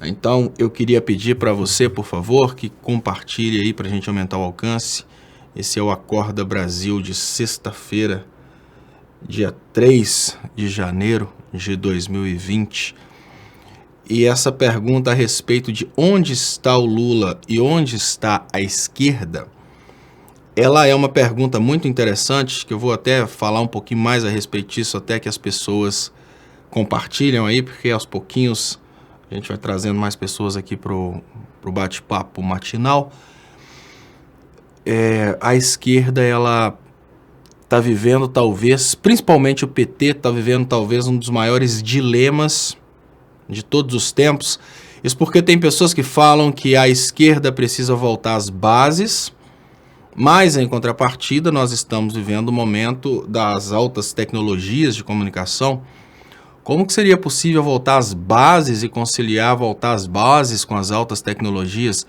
Então, eu queria pedir para você, por favor, que compartilhe aí para a gente aumentar o alcance. Esse é o Acorda Brasil de sexta-feira, dia 3 de janeiro de 2020. E essa pergunta a respeito de onde está o Lula e onde está a esquerda, ela é uma pergunta muito interessante, que eu vou até falar um pouquinho mais a respeito disso, até que as pessoas compartilham aí, porque aos pouquinhos a gente vai trazendo mais pessoas aqui pro bate-papo matinal. A esquerda, ela está vivendo talvez, principalmente o PT, está vivendo talvez um dos maiores dilemas de todos os tempos. Isso porque tem pessoas que falam que a esquerda precisa voltar às bases, mas em contrapartida nós estamos vivendo o momento das altas tecnologias de comunicação. Como que seria possível voltar às bases e conciliar voltar às bases com as altas tecnologias?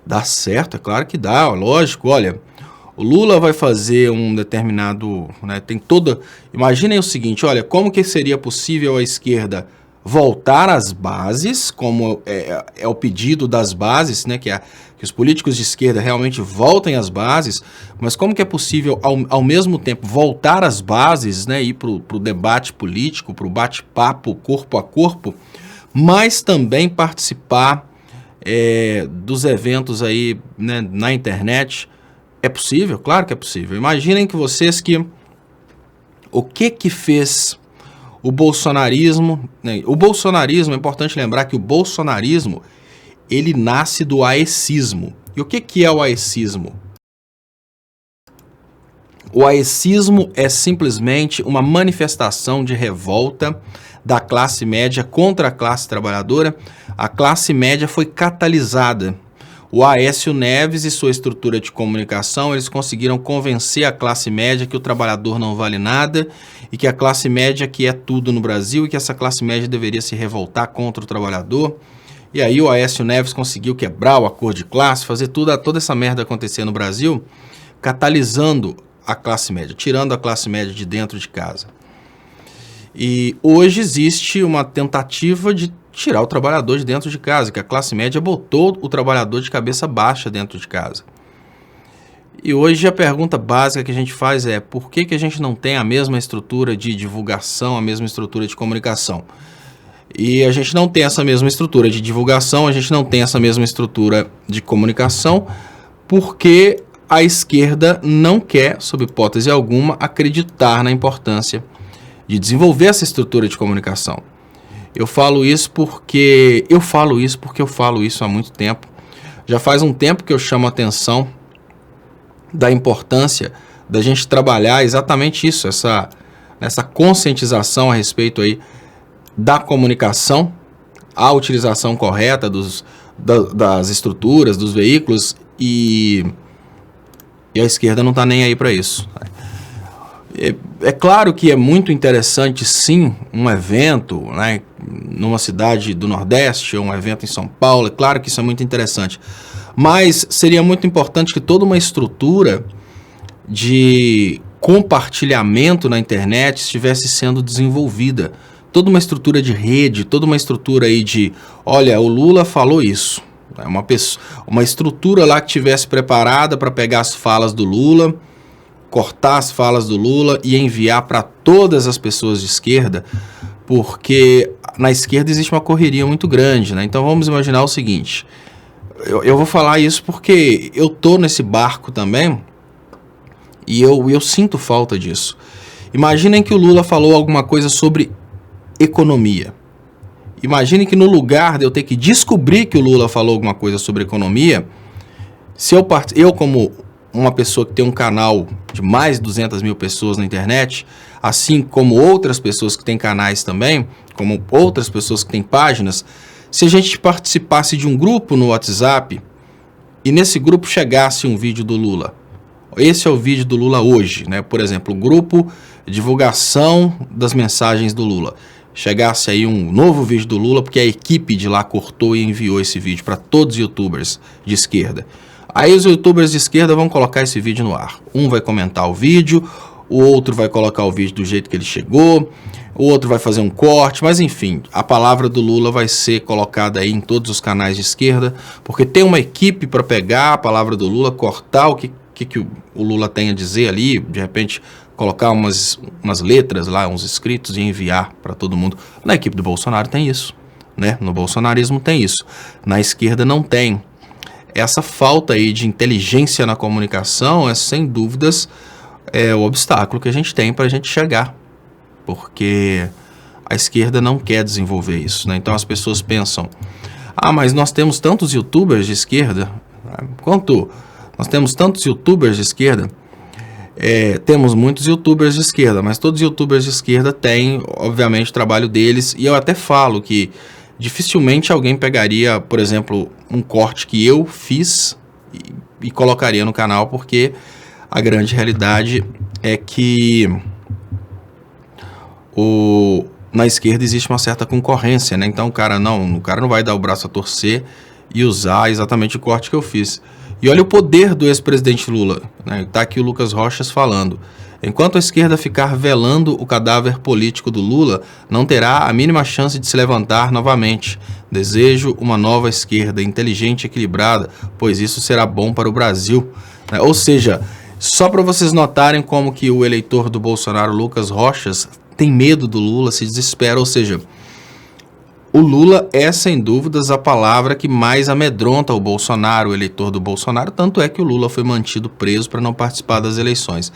Dá certo, é claro que dá, lógico. Olha, o Lula vai fazer um determinado, tem toda... Imaginem o seguinte, olha, como que seria possível a esquerda voltar às bases, como é o pedido das bases, que os políticos de esquerda realmente voltem às bases, mas como que é possível, ao mesmo tempo, voltar às bases, ir para o debate político, para o bate-papo corpo a corpo, mas também participar dos eventos aí, na internet? É possível? Claro que é possível. Imaginem que vocês o que fez o bolsonarismo, o bolsonarismo, é importante lembrar que o bolsonarismo, ele nasce do aecismo. E o que é o aecismo? O aecismo é simplesmente uma manifestação de revolta da classe média contra a classe trabalhadora. A classe média foi catalisada. O Aécio Neves e sua estrutura de comunicação, eles conseguiram convencer a classe média que o trabalhador não vale nada e que a classe média que é tudo no Brasil e que essa classe média deveria se revoltar contra o trabalhador. E aí o Aécio Neves conseguiu quebrar o acordo de classe, fazer toda essa merda acontecer no Brasil, catalisando a classe média, tirando a classe média de dentro de casa. E hoje existe uma tentativa de tirar o trabalhador de dentro de casa, que a classe média botou o trabalhador de cabeça baixa dentro de casa. E hoje a pergunta básica que a gente faz é: por que a gente não tem a mesma estrutura de divulgação, a mesma estrutura de comunicação? E a gente não tem essa mesma estrutura de divulgação, a gente não tem essa mesma estrutura de comunicação, porque a esquerda não quer, sob hipótese alguma, acreditar na importância de desenvolver essa estrutura de comunicação. Eu falo isso porque eu falo isso há muito tempo. Já faz um tempo que eu chamo a atenção da importância da gente trabalhar exatamente isso, essa conscientização a respeito aí da comunicação, a utilização correta das estruturas, dos veículos, e a esquerda não está nem aí para isso. É claro que é muito interessante, sim, um evento, numa cidade do Nordeste, ou um evento em São Paulo, é claro que isso é muito interessante. Mas seria muito importante que toda uma estrutura de compartilhamento na internet estivesse sendo desenvolvida. Toda uma estrutura de rede, toda uma estrutura aí de, olha, o Lula falou isso. Uma estrutura lá que estivesse preparada para pegar as falas do Lula, cortar as falas do Lula e enviar para todas as pessoas de esquerda, porque na esquerda existe uma correria muito grande, Então vamos imaginar o seguinte, eu vou falar isso porque eu tô nesse barco também e eu sinto falta disso. Imaginem que o Lula falou alguma coisa sobre economia. Imagine que no lugar de eu ter que descobrir que o Lula falou alguma coisa sobre economia, se eu como uma pessoa que tem um canal de mais de 200 mil pessoas na internet, assim como outras pessoas que têm canais também, como outras pessoas que têm páginas, se a gente participasse de um grupo no WhatsApp e nesse grupo chegasse um vídeo do Lula, esse é o vídeo do Lula hoje, Por exemplo, o grupo divulgação das mensagens do Lula, chegasse aí um novo vídeo do Lula, porque a equipe de lá cortou e enviou esse vídeo para todos os youtubers de esquerda. Aí os youtubers de esquerda vão colocar esse vídeo no ar. Um vai comentar o vídeo, o outro vai colocar o vídeo do jeito que ele chegou, o outro vai fazer um corte, mas enfim, a palavra do Lula vai ser colocada aí em todos os canais de esquerda, porque tem uma equipe para pegar a palavra do Lula, cortar o que o Lula tem a dizer ali, de repente colocar umas letras lá, uns escritos e enviar para todo mundo. Na equipe do Bolsonaro tem isso, né? No bolsonarismo tem isso. Na esquerda não tem. Essa falta aí de inteligência na comunicação é, sem dúvidas, o obstáculo que a gente tem para a gente chegar. Porque a esquerda não quer desenvolver isso, né? Então as pessoas pensam, mas nós temos tantos youtubers de esquerda. Quanto nós temos tantos youtubers de esquerda? Temos muitos youtubers de esquerda, mas todos os youtubers de esquerda têm, obviamente, o trabalho deles. E eu até falo que dificilmente alguém pegaria, por exemplo, um corte que eu fiz e colocaria no canal, porque a grande realidade é que na esquerda existe uma certa concorrência, né? Então o cara não vai dar o braço a torcer e usar exatamente o corte que eu fiz. E olha o poder do ex-presidente Lula, né? Tá aqui o Lucas Rochas falando. Enquanto a esquerda ficar velando o cadáver político do Lula, não terá a mínima chance de se levantar novamente. Desejo uma nova esquerda inteligente e equilibrada, pois isso será bom para o Brasil. Ou seja, só para vocês notarem como que o eleitor do Bolsonaro, Lucas Rochas, tem medo do Lula, se desespera. Ou seja, o Lula é, sem dúvidas, a palavra que mais amedronta o Bolsonaro, o eleitor do Bolsonaro, tanto é que o Lula foi mantido preso para não participar das eleições.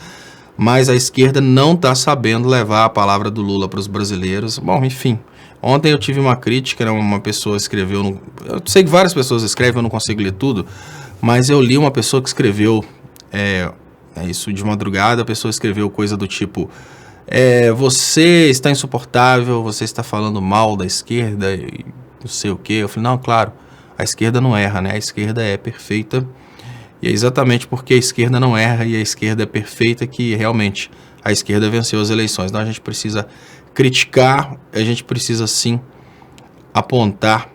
Mas a esquerda não está sabendo levar a palavra do Lula para os brasileiros. Bom, enfim, ontem eu tive uma crítica, né, uma pessoa escreveu, eu sei que várias pessoas escrevem, eu não consigo ler tudo, mas eu li uma pessoa que escreveu, isso de madrugada, a pessoa escreveu coisa do tipo... você está insuportável, você está falando mal da esquerda e não sei o que. Eu falei, não, claro, a esquerda não erra, né? A esquerda é perfeita e é exatamente porque a esquerda não erra e a esquerda é perfeita que realmente a esquerda venceu as eleições. Então a gente precisa criticar, a gente precisa sim apontar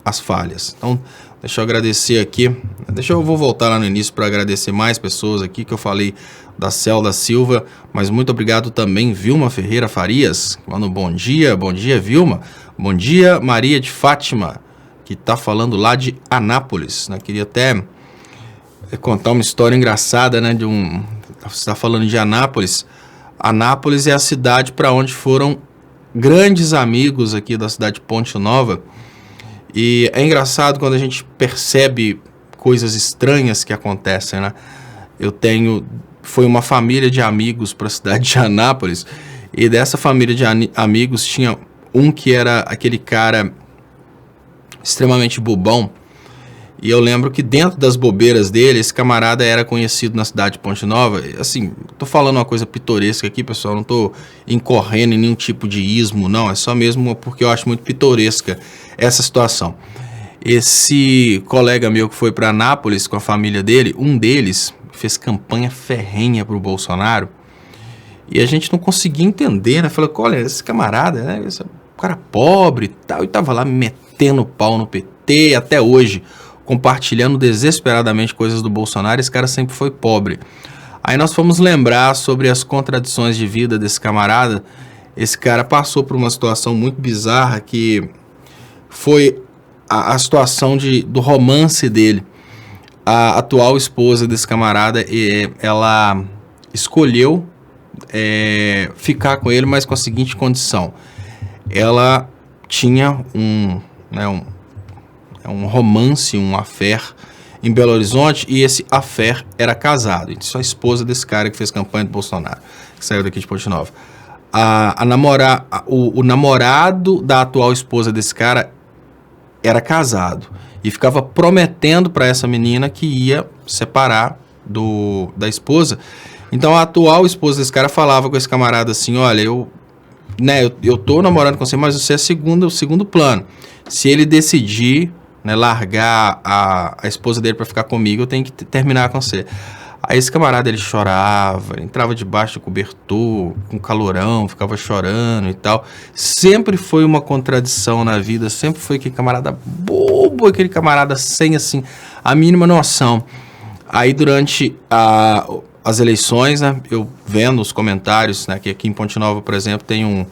as falhas. Então deixa eu agradecer aqui, eu vou voltar lá no início para agradecer mais pessoas aqui que eu falei da Celda Silva, mas muito obrigado também, Vilma Ferreira Farias, manda um bom dia Vilma, bom dia Maria de Fátima, que está falando lá de Anápolis, né? Queria até contar uma história engraçada, né? Você está falando de Anápolis. Anápolis é a cidade para onde foram grandes amigos aqui da cidade de Ponte Nova, e é engraçado quando a gente percebe coisas estranhas que acontecem, né? Foi uma família de amigos para a cidade de Anápolis, e dessa família de amigos tinha um que era aquele cara extremamente bobão, e eu lembro que dentro das bobeiras dele, esse camarada era conhecido na cidade de Ponte Nova. Assim, tô falando uma coisa pitoresca aqui, pessoal, não tô incorrendo em nenhum tipo de ismo, não, é só mesmo porque eu acho muito pitoresca essa situação. Esse colega meu que foi para Anápolis com a família dele, um deles fez campanha ferrenha pro Bolsonaro, e a gente não conseguia entender, né? Falou, olha, esse camarada, né? Esse cara pobre e tal, e tava lá metendo pau no PT até hoje, compartilhando desesperadamente coisas do Bolsonaro. Esse cara sempre foi pobre. Aí nós fomos lembrar sobre as contradições de vida desse camarada. Esse cara passou por uma situação muito bizarra, que foi a situação do romance dele. A atual esposa desse camarada, ela escolheu ficar com ele, mas com a seguinte condição: ela tinha um romance, um affair em Belo Horizonte, e esse affair era casado. Isso é a esposa desse cara que fez campanha do Bolsonaro, que saiu daqui de Ponte Nova. O namorado da atual esposa desse cara era casado e ficava prometendo para essa menina que ia separar da esposa. Então a atual esposa desse cara falava com esse camarada assim: olha, eu tô namorando com você, mas você é o segundo plano. Se ele decidir, né, largar a esposa dele para ficar comigo, eu tenho que terminar com você. Aí esse camarada, ele chorava, entrava debaixo do cobertor, com calorão, ficava chorando e tal. Sempre foi uma contradição na vida, sempre foi aquele camarada bobo, aquele camarada sem, assim, a mínima noção. Aí durante as eleições, né, eu vendo os comentários, né, que aqui em Ponte Nova, por exemplo, tem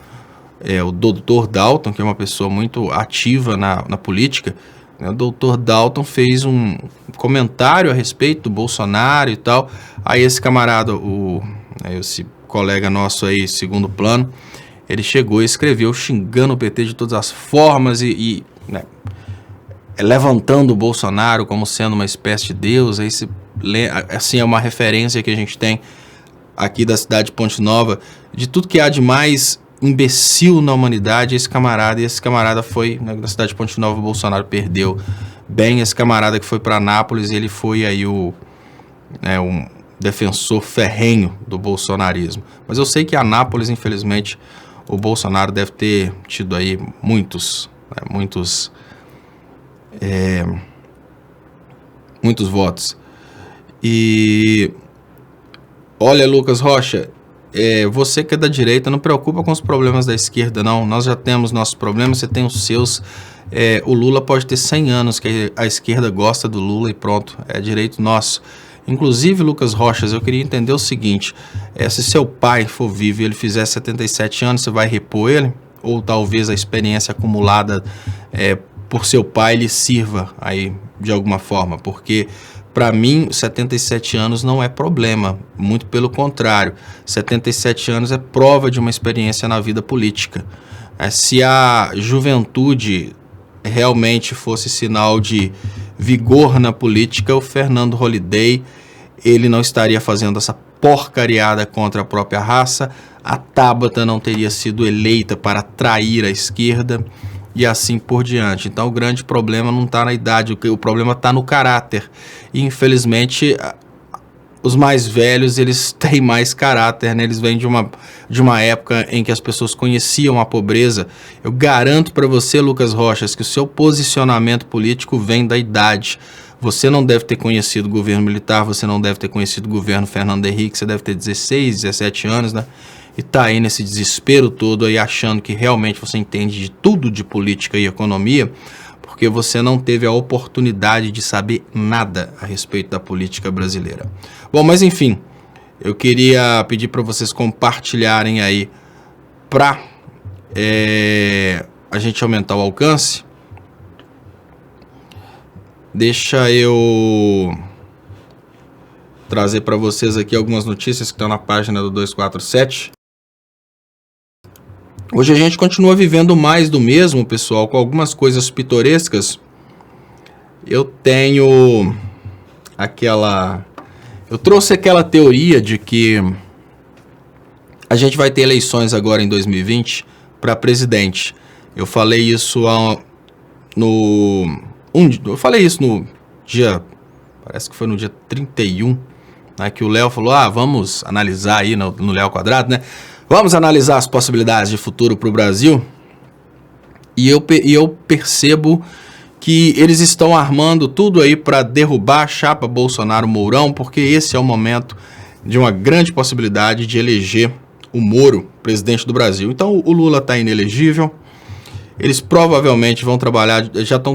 o Dr. Dalton, que é uma pessoa muito ativa na política, né? O Dr. Dalton fez um comentário a respeito do Bolsonaro e tal. Aí esse camarada, esse colega nosso aí, segundo plano, ele chegou e escreveu xingando o PT de todas as formas né, levantando o Bolsonaro como sendo uma espécie de Deus. Aí assim, é uma referência que a gente tem aqui da cidade de Ponte Nova, de tudo que há de mais imbecil na humanidade. Esse camarada foi, né, na cidade de Ponte Nova, o Bolsonaro perdeu bem. Esse camarada que foi para Anápolis, ele foi aí um defensor ferrenho do bolsonarismo. Mas eu sei que Anápolis, infelizmente, o Bolsonaro deve ter tido aí muitos votos. E olha, Lucas Rocha, você que é da direita, não preocupa com os problemas da esquerda, não. Nós já temos nossos problemas, você tem os seus. O Lula pode ter 100 anos que a esquerda gosta do Lula e pronto, é direito nosso. Inclusive, Lucas Rochas, eu queria entender o seguinte, se seu pai for vivo e ele fizer 77 anos, você vai repor ele? Ou talvez a experiência acumulada por seu pai lhe sirva aí de alguma forma? Porque, para mim, 77 anos não é problema, muito pelo contrário. 77 anos é prova de uma experiência na vida política. Se a juventude realmente fosse sinal de vigor na política, o Fernando Holliday, ele não estaria fazendo essa porcariada contra a própria raça, a Tabata não teria sido eleita para trair a esquerda e assim por diante. Então o grande problema não está na idade, o problema está no caráter. E infelizmente os mais velhos, eles têm mais caráter, né? Eles vêm de uma época em que as pessoas conheciam a pobreza. Eu garanto para você, Lucas Rochas, que o seu posicionamento político vem da idade. Você não deve ter conhecido o governo militar, você não deve ter conhecido o governo Fernando Henrique, você deve ter 16, 17 anos, né? E tá aí nesse desespero todo aí, achando que realmente você entende de tudo de política e economia, porque você não teve a oportunidade de saber nada a respeito da política brasileira. Bom, mas enfim, eu queria pedir para vocês compartilharem aí para a gente aumentar o alcance. Deixa eu trazer para vocês aqui algumas notícias que estão na página do 247. Hoje a gente continua vivendo mais do mesmo, pessoal, com algumas coisas pitorescas. Eu tenho eu trouxe aquela teoria de que a gente vai ter eleições agora em 2020 para presidente. Eu falei isso eu falei isso no dia, parece que foi no dia 31, né, que o Léo falou, vamos analisar aí no Léo Quadrado, né? Vamos analisar as possibilidades de futuro para o Brasil. E eu percebo que eles estão armando tudo aí para derrubar a chapa Bolsonaro-Mourão, porque esse é o momento de uma grande possibilidade de eleger o Moro presidente do Brasil. Então o Lula está inelegível. Eles provavelmente vão trabalhar,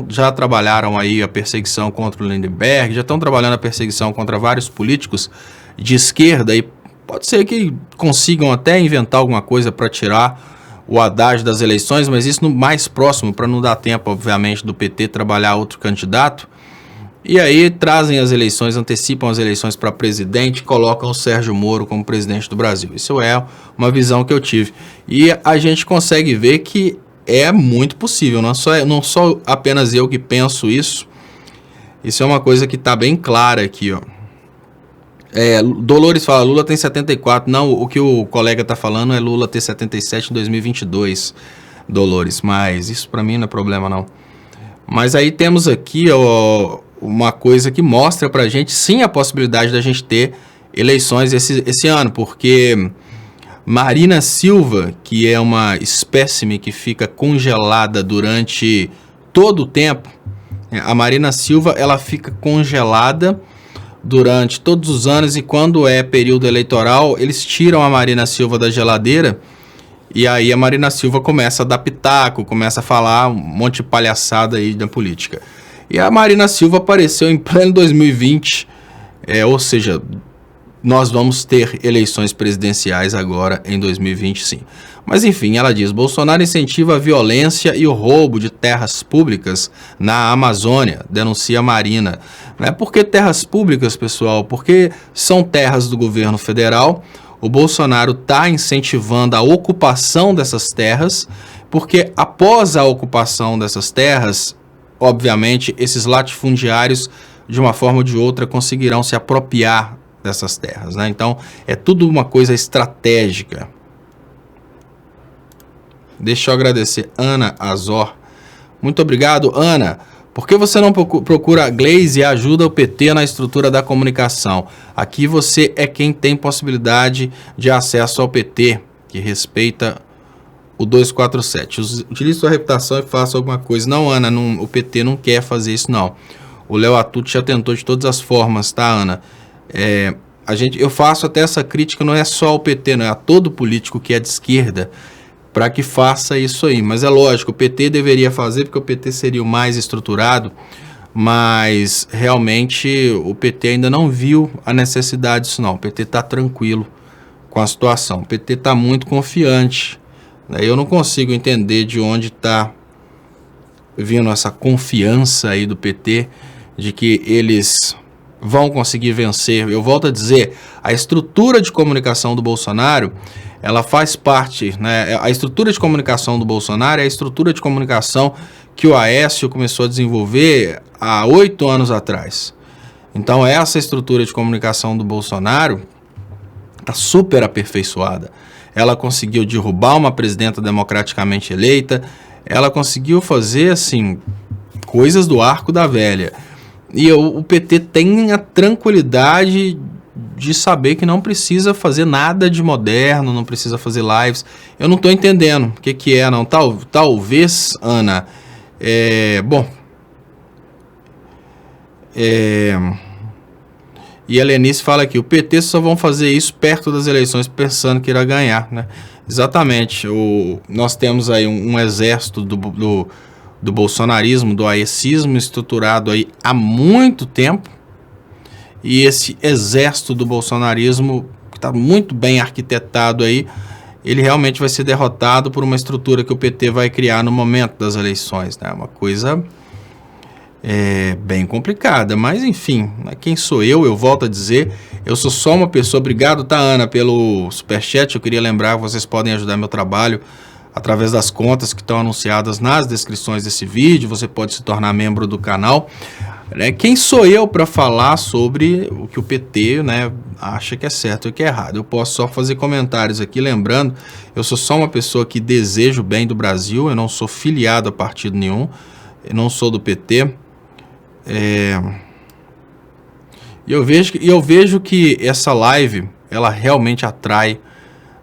já trabalharam aí a perseguição contra o Lindenberg, já estão trabalhando a perseguição contra vários políticos de esquerda e pode ser que consigam até inventar alguma coisa para tirar o Haddad das eleições, mas isso no mais próximo, para não dar tempo, obviamente, do PT trabalhar outro candidato. E aí trazem as eleições, antecipam as eleições para presidente, colocam o Sérgio Moro como presidente do Brasil. Isso é uma visão que eu tive. E a gente consegue ver que é muito possível, não só apenas eu que penso isso. Isso é uma coisa que está bem clara aqui, ó. Dolores fala, Lula tem 74. Não, o que o colega está falando é Lula ter 77 em 2022, Dolores. Mas isso para mim não é problema, não. Mas aí temos aqui uma coisa que mostra para a gente, sim, a possibilidade da gente ter eleições esse ano. Porque Marina Silva, que é uma espécime que fica congelada durante todo o tempo, a Marina Silva, ela fica congelada durante todos os anos e quando é período eleitoral, eles tiram a Marina Silva da geladeira e aí a Marina Silva começa a dar pitaco, começa a falar um monte de palhaçada aí da política. E a Marina Silva apareceu em pleno 2020, ou seja, nós vamos ter eleições presidenciais agora em 2025. Mas enfim, ela diz, Bolsonaro incentiva a violência e o roubo de terras públicas na Amazônia, denuncia Marina. Não é porque terras públicas, pessoal, porque são terras do governo federal. O Bolsonaro está incentivando a ocupação dessas terras, porque após a ocupação dessas terras, obviamente, esses latifundiários, de uma forma ou de outra, conseguirão se apropriar dessas terras, né? Então, é tudo uma coisa estratégica. Deixa eu agradecer Ana Azor. Muito obrigado, Ana. Por que você não procura a Glaze e ajuda o PT na estrutura da comunicação? Aqui você é quem tem possibilidade de acesso ao PT, que respeita o 247. Utilize sua reputação e faça alguma coisa. Não, Ana, não, o PT não quer fazer isso, não. O Léo Atucci já tentou de todas as formas, tá, Ana? Eu faço até essa crítica, não é só ao PT, não é a todo político que é de esquerda, para que faça isso aí. Mas é lógico, o PT deveria fazer, porque o PT seria o mais estruturado, mas realmente o PT ainda não viu a necessidade disso não. O PT está tranquilo com a situação. O PT está muito confiante. Eu não consigo entender de onde está vindo essa confiança aí do PT, de que eles vão conseguir vencer. Eu volto a dizer, a estrutura de comunicação do Bolsonaro, ela faz parte, né? A estrutura de comunicação do Bolsonaro é a estrutura de comunicação que o Aécio começou a desenvolver há 8 anos atrás. Então essa estrutura de comunicação do Bolsonaro está super aperfeiçoada. Ela conseguiu derrubar uma presidenta democraticamente eleita, ela conseguiu fazer, assim, coisas do arco da velha. E o PT tem a tranquilidade de saber que não precisa fazer nada de moderno, não precisa fazer lives. Eu não estou entendendo o que é, não. Talvez, Ana, e a Lenice fala aqui, o PT só vão fazer isso perto das eleições pensando que irá ganhar, né? Exatamente. Nós temos aí um exército do bolsonarismo, do aecismo estruturado aí há muito tempo, e esse exército do bolsonarismo, que está muito bem arquitetado aí, ele realmente vai ser derrotado por uma estrutura que o PT vai criar no momento das eleições, né? Uma coisa bem complicada, mas enfim, quem sou eu volto a dizer, eu sou só uma pessoa. Obrigado, tá, Ana, pelo superchat. Eu queria lembrar que vocês podem ajudar meu trabalho através das contas que estão anunciadas nas descrições desse vídeo. Você pode se tornar membro do canal. Quem sou eu para falar sobre o que o PT, né, acha que é certo e que é errado? Eu posso só fazer comentários aqui, lembrando, eu sou só uma pessoa que deseja o bem do Brasil, eu não sou filiado a partido nenhum, eu não sou do PT. E eu vejo que essa live, ela realmente atrai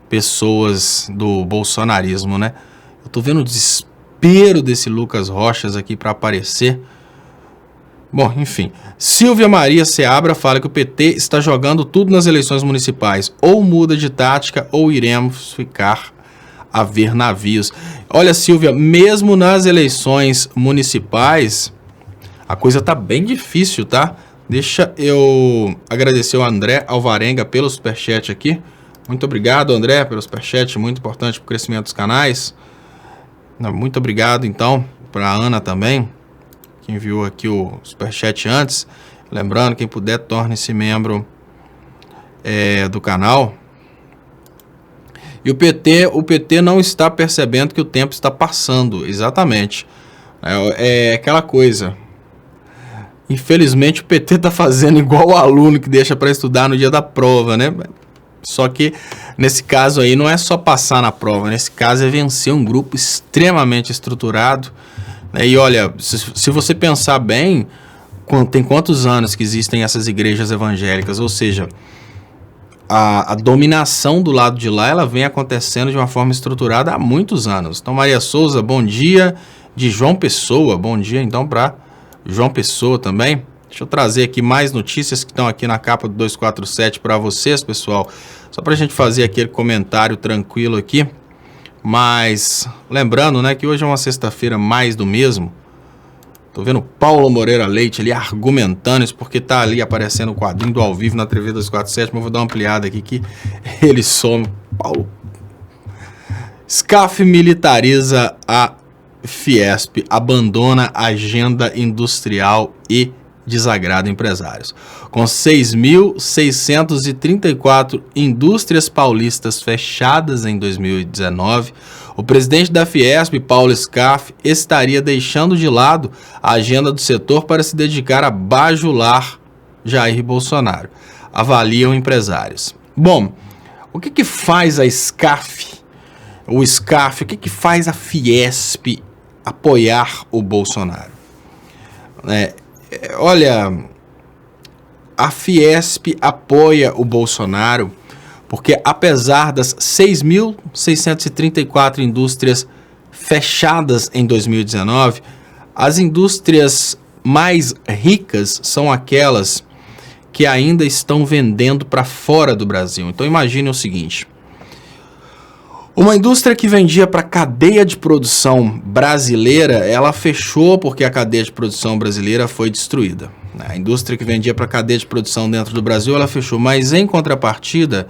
pessoas do bolsonarismo, né? Eu tô vendo o desespero desse Lucas Rochas aqui para aparecer. Bom, enfim. Silvia Maria Seabra fala que o PT está jogando tudo nas eleições municipais. Ou muda de tática, ou iremos ficar a ver navios. Olha, Silvia, mesmo nas eleições municipais, a coisa tá bem difícil, tá? Deixa eu agradecer o André Alvarenga pelo superchat aqui. Muito obrigado, André, pelo superchat, muito importante para o crescimento dos canais. Muito obrigado, então, para a Ana também, que enviou aqui o superchat antes. Lembrando, quem puder, torne-se membro do canal. E o PT não está percebendo que o tempo está passando, exatamente. É aquela coisa. Infelizmente o PT está fazendo igual o aluno que deixa para estudar no dia da prova, né? Só que nesse caso aí não é só passar na prova, nesse caso é vencer um grupo extremamente estruturado, né? E olha, se você pensar bem, tem quantos anos que existem essas igrejas evangélicas? Ou seja, a dominação do lado de lá, ela vem acontecendo de uma forma estruturada há muitos anos. Então, Maria Souza, bom dia, de João Pessoa, bom dia então para João Pessoa também. Deixa eu trazer aqui mais notícias que estão aqui na capa do 247 para vocês, pessoal. Só para a gente fazer aquele comentário tranquilo aqui. Mas lembrando, né, que hoje é uma sexta-feira mais do mesmo. Tô vendo Paulo Moreira Leite ali argumentando isso, porque tá ali aparecendo o quadrinho do ao vivo na TV 247, mas eu vou dar uma ampliada aqui que ele some. Paulo. SCAF militariza a Fiesp, abandona a agenda industrial e desagrada empresários. Com 6.634 indústrias paulistas fechadas em 2019, o presidente da Fiesp, Paulo Scaff, estaria deixando de lado a agenda do setor para se dedicar a bajular Jair Bolsonaro, avaliam empresários. Bom, o que faz a Scaff, o Scaff, o que faz a Fiesp apoiar o Bolsonaro? Olha, a Fiesp apoia o Bolsonaro porque, apesar das 6.634 indústrias fechadas em 2019, as indústrias mais ricas são aquelas que ainda estão vendendo para fora do Brasil. Então imagine o seguinte: uma indústria que vendia para a cadeia de produção brasileira, ela fechou porque a cadeia de produção brasileira foi destruída. A indústria que vendia para a cadeia de produção dentro do Brasil, ela fechou. Mas, em contrapartida,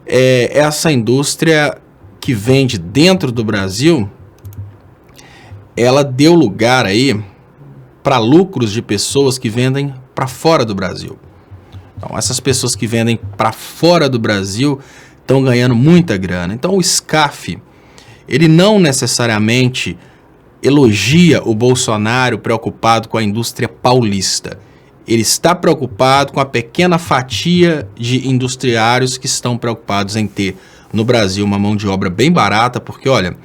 essa indústria que vende dentro do Brasil, ela deu lugar aí para lucros de pessoas que vendem para fora do Brasil. Então, essas pessoas que vendem para fora do Brasil estão ganhando muita grana. Então o SCAF, ele não necessariamente elogia o Bolsonaro preocupado com a indústria paulista. Ele está preocupado com a pequena fatia de industriários que estão preocupados em ter no Brasil uma mão de obra bem barata, porque olha,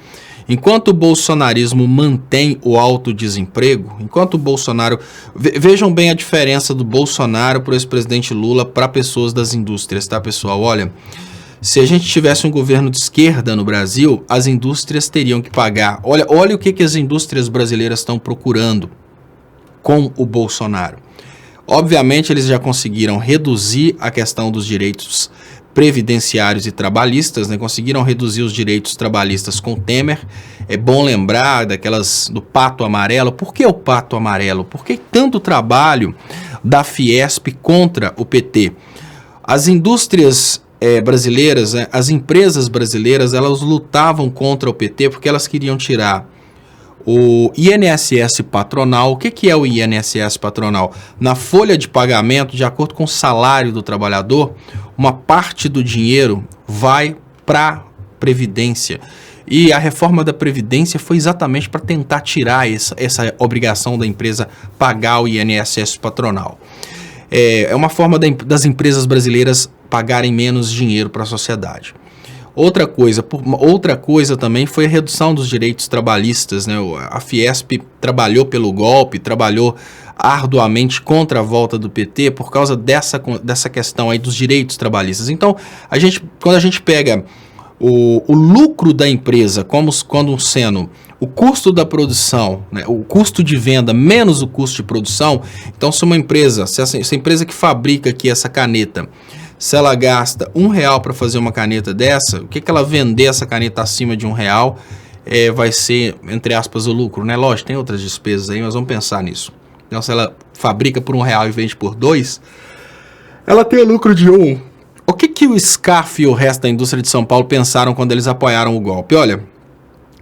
enquanto o bolsonarismo mantém o alto desemprego, enquanto o Bolsonaro... Vejam bem a diferença do Bolsonaro para o ex-presidente Lula para pessoas das indústrias, tá, pessoal? Olha, se a gente tivesse um governo de esquerda no Brasil, as indústrias teriam que pagar. Olha o que as indústrias brasileiras estão procurando com o Bolsonaro. Obviamente, eles já conseguiram reduzir a questão dos direitos previdenciários e trabalhistas, né? Conseguiram reduzir os direitos trabalhistas com Temer. É bom lembrar do Pato Amarelo. Por que o Pato Amarelo? Por que tanto trabalho da Fiesp contra o PT? As indústrias brasileiras, né? As empresas brasileiras, elas lutavam contra o PT porque elas queriam tirar o INSS patronal. O que é o INSS patronal? Na folha de pagamento, de acordo com o salário do trabalhador, uma parte do dinheiro vai para a Previdência. E a reforma da Previdência foi exatamente para tentar tirar essa obrigação da empresa pagar o INSS patronal. É uma forma das empresas brasileiras pagarem menos dinheiro para a sociedade. Outra coisa também foi a redução dos direitos trabalhistas, né? A Fiesp trabalhou pelo golpe, trabalhou arduamente contra a volta do PT por causa dessa questão aí dos direitos trabalhistas. Então, quando a gente pega o lucro da empresa quando sendo o custo da produção, né, o custo de venda menos o custo de produção, então se essa empresa que fabrica aqui essa caneta, se ela gasta R$1 para fazer uma caneta dessa, o que ela vender essa caneta acima de R$1 vai ser, entre aspas, o lucro, né? Lógico, tem outras despesas aí, mas vamos pensar nisso. Então, se ela fabrica por R$1 e vende por R$2, ela tem o lucro de R$1. O que o SCAF e o resto da indústria de São Paulo pensaram quando eles apoiaram o golpe? Olha,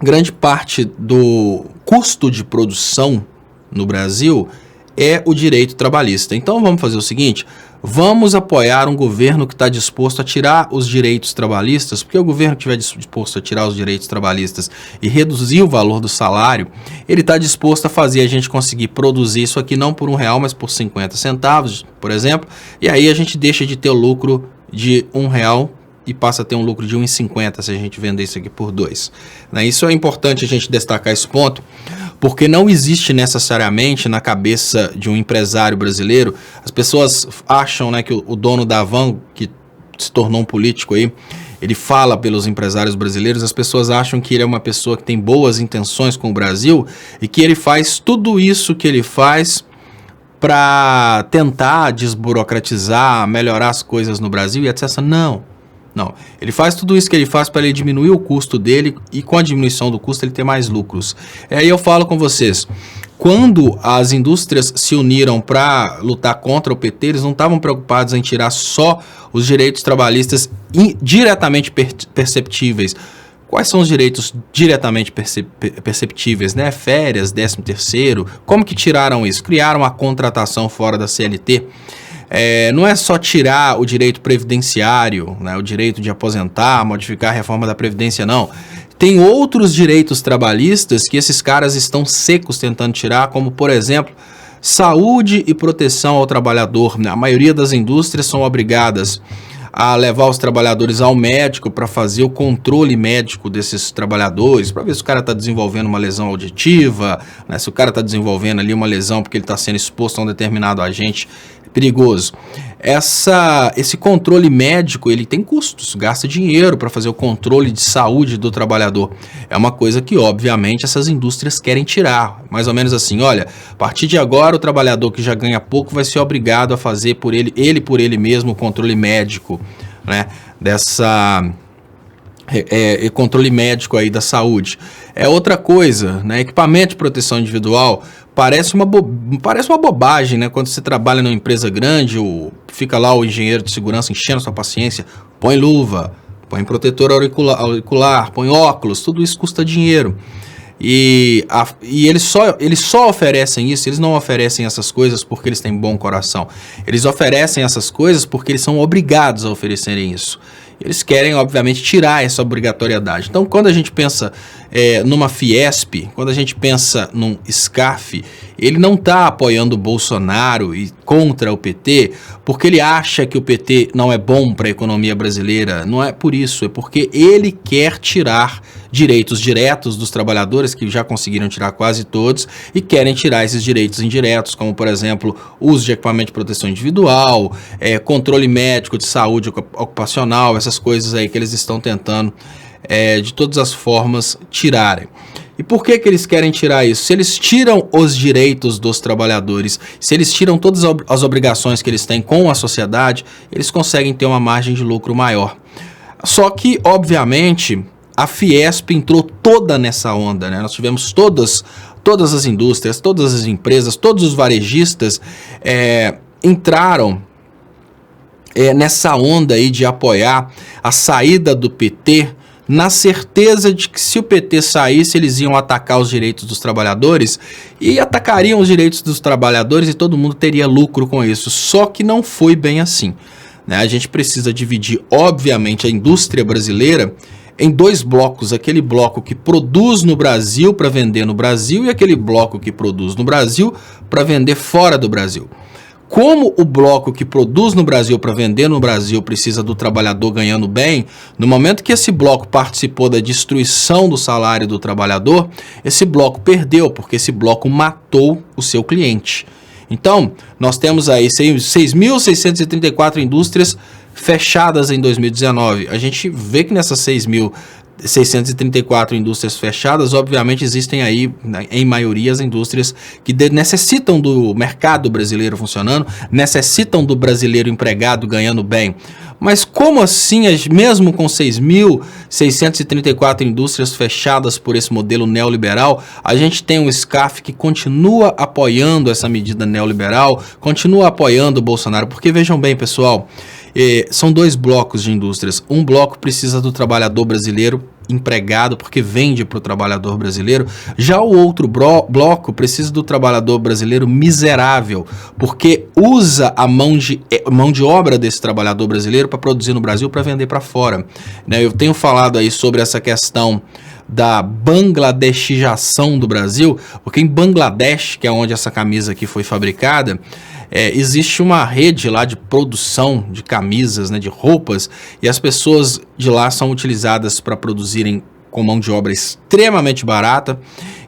grande parte do custo de produção no Brasil é o direito trabalhista. Então vamos fazer o seguinte, vamos apoiar um governo que está disposto a tirar os direitos trabalhistas, porque o governo que estiver disposto a tirar os direitos trabalhistas e reduzir o valor do salário, ele está disposto a fazer a gente conseguir produzir isso aqui não por R$1, mas por 50 centavos, por exemplo, e aí a gente deixa de ter o lucro de R$1 e passa a ter um lucro de R$1,50 se a gente vender isso aqui por R$2. Isso é importante a gente destacar esse ponto, porque não existe necessariamente na cabeça de um empresário brasileiro. As pessoas acham, né, que o dono da Van, que se tornou um político aí, ele fala pelos empresários brasileiros, as pessoas acham que ele é uma pessoa que tem boas intenções com o Brasil e que ele faz tudo isso que ele faz para tentar desburocratizar, melhorar as coisas no Brasil e etc. Não. Ele faz tudo isso que ele faz para ele diminuir o custo dele e com a diminuição do custo ele ter mais lucros. Aí eu falo com vocês, Quando as indústrias se uniram para lutar contra o PT, eles não estavam preocupados em tirar só os direitos trabalhistas diretamente perceptíveis. Quais são os direitos diretamente perceptíveis, né? Férias, 13º, como que tiraram isso? Criaram a contratação fora da CLT. Não é só tirar o direito previdenciário, né? O direito de aposentar, modificar a reforma da Previdência, não. Tem outros direitos trabalhistas que esses caras estão secos tentando tirar, como, por exemplo, saúde e proteção ao trabalhador. A maioria das indústrias são obrigadas a levar os trabalhadores ao médico para fazer o controle médico desses trabalhadores, para ver se o cara está desenvolvendo uma lesão auditiva, né, se o cara está desenvolvendo ali uma lesão porque ele está sendo exposto a um determinado agente perigoso. Esse controle médico, ele tem custos, gasta dinheiro para fazer o controle de saúde do trabalhador. É uma coisa que, obviamente, essas indústrias querem tirar. Mais ou menos assim, olha, a partir de agora o trabalhador que já ganha pouco vai ser obrigado a fazer por ele mesmo o controle médico, né, controle médico aí da saúde. É outra coisa, né, equipamento de proteção individual. Parece uma bobagem, né? Quando você trabalha numa empresa grande, fica lá o engenheiro de segurança enchendo sua paciência, põe luva, põe protetor auricular, põe óculos, tudo isso custa dinheiro. E eles só oferecem isso, eles não oferecem essas coisas porque eles têm bom coração. Eles oferecem essas coisas porque eles são obrigados a oferecerem isso. Eles querem, obviamente, tirar essa obrigatoriedade. Então, quando a gente pensa numa Fiesp, quando a gente pensa num SCAF, ele não está apoiando o Bolsonaro e contra o PT porque ele acha que o PT não é bom para a economia brasileira. Não é por isso, é porque ele quer tirar direitos diretos dos trabalhadores, que já conseguiram tirar quase todos, e querem tirar esses direitos indiretos, como, por exemplo, uso de equipamento de proteção individual, controle médico de saúde ocupacional, essas coisas aí que eles estão tentando, de todas as formas, tirarem. E por que eles querem tirar isso? Se eles tiram os direitos dos trabalhadores, se eles tiram todas as obrigações que eles têm com a sociedade, eles conseguem ter uma margem de lucro maior. Só que, obviamente, a Fiesp entrou toda nessa onda, né? Nós tivemos todas as indústrias, todas as empresas, todos os varejistas entraram nessa onda aí de apoiar a saída do PT, na certeza de que se o PT saísse, eles iam atacar os direitos dos trabalhadores e atacariam os direitos dos trabalhadores e todo mundo teria lucro com isso. Só que não foi bem assim, né? A gente precisa dividir, obviamente, a indústria brasileira em dois blocos, aquele bloco que produz no Brasil para vender no Brasil e aquele bloco que produz no Brasil para vender fora do Brasil. Como o bloco que produz no Brasil para vender no Brasil precisa do trabalhador ganhando bem, no momento que esse bloco participou da destruição do salário do trabalhador, esse bloco perdeu, porque esse bloco matou o seu cliente. Então, nós temos aí 6.634 indústrias fechadas em 2019. A gente vê que nessas 6.634 indústrias fechadas, obviamente existem aí, em maioria, as indústrias que necessitam do mercado brasileiro funcionando, necessitam do brasileiro empregado ganhando bem. Mas como assim, mesmo com 6.634 indústrias fechadas por esse modelo neoliberal, a gente tem um SCAF que continua apoiando essa medida neoliberal, continua apoiando o Bolsonaro? Porque vejam bem, pessoal, são dois blocos de indústrias. Um bloco precisa do trabalhador brasileiro empregado, porque vende para o trabalhador brasileiro. Já o outro bloco precisa do trabalhador brasileiro miserável, porque usa a mão de obra desse trabalhador brasileiro para produzir no Brasil, para vender para fora. Eu tenho falado aí sobre essa questão da bangladeshização do Brasil, porque em Bangladesh, que é onde essa camisa aqui foi fabricada, existe uma rede lá de produção de camisas, né, de roupas, e as pessoas de lá são utilizadas para produzirem com mão de obra extremamente barata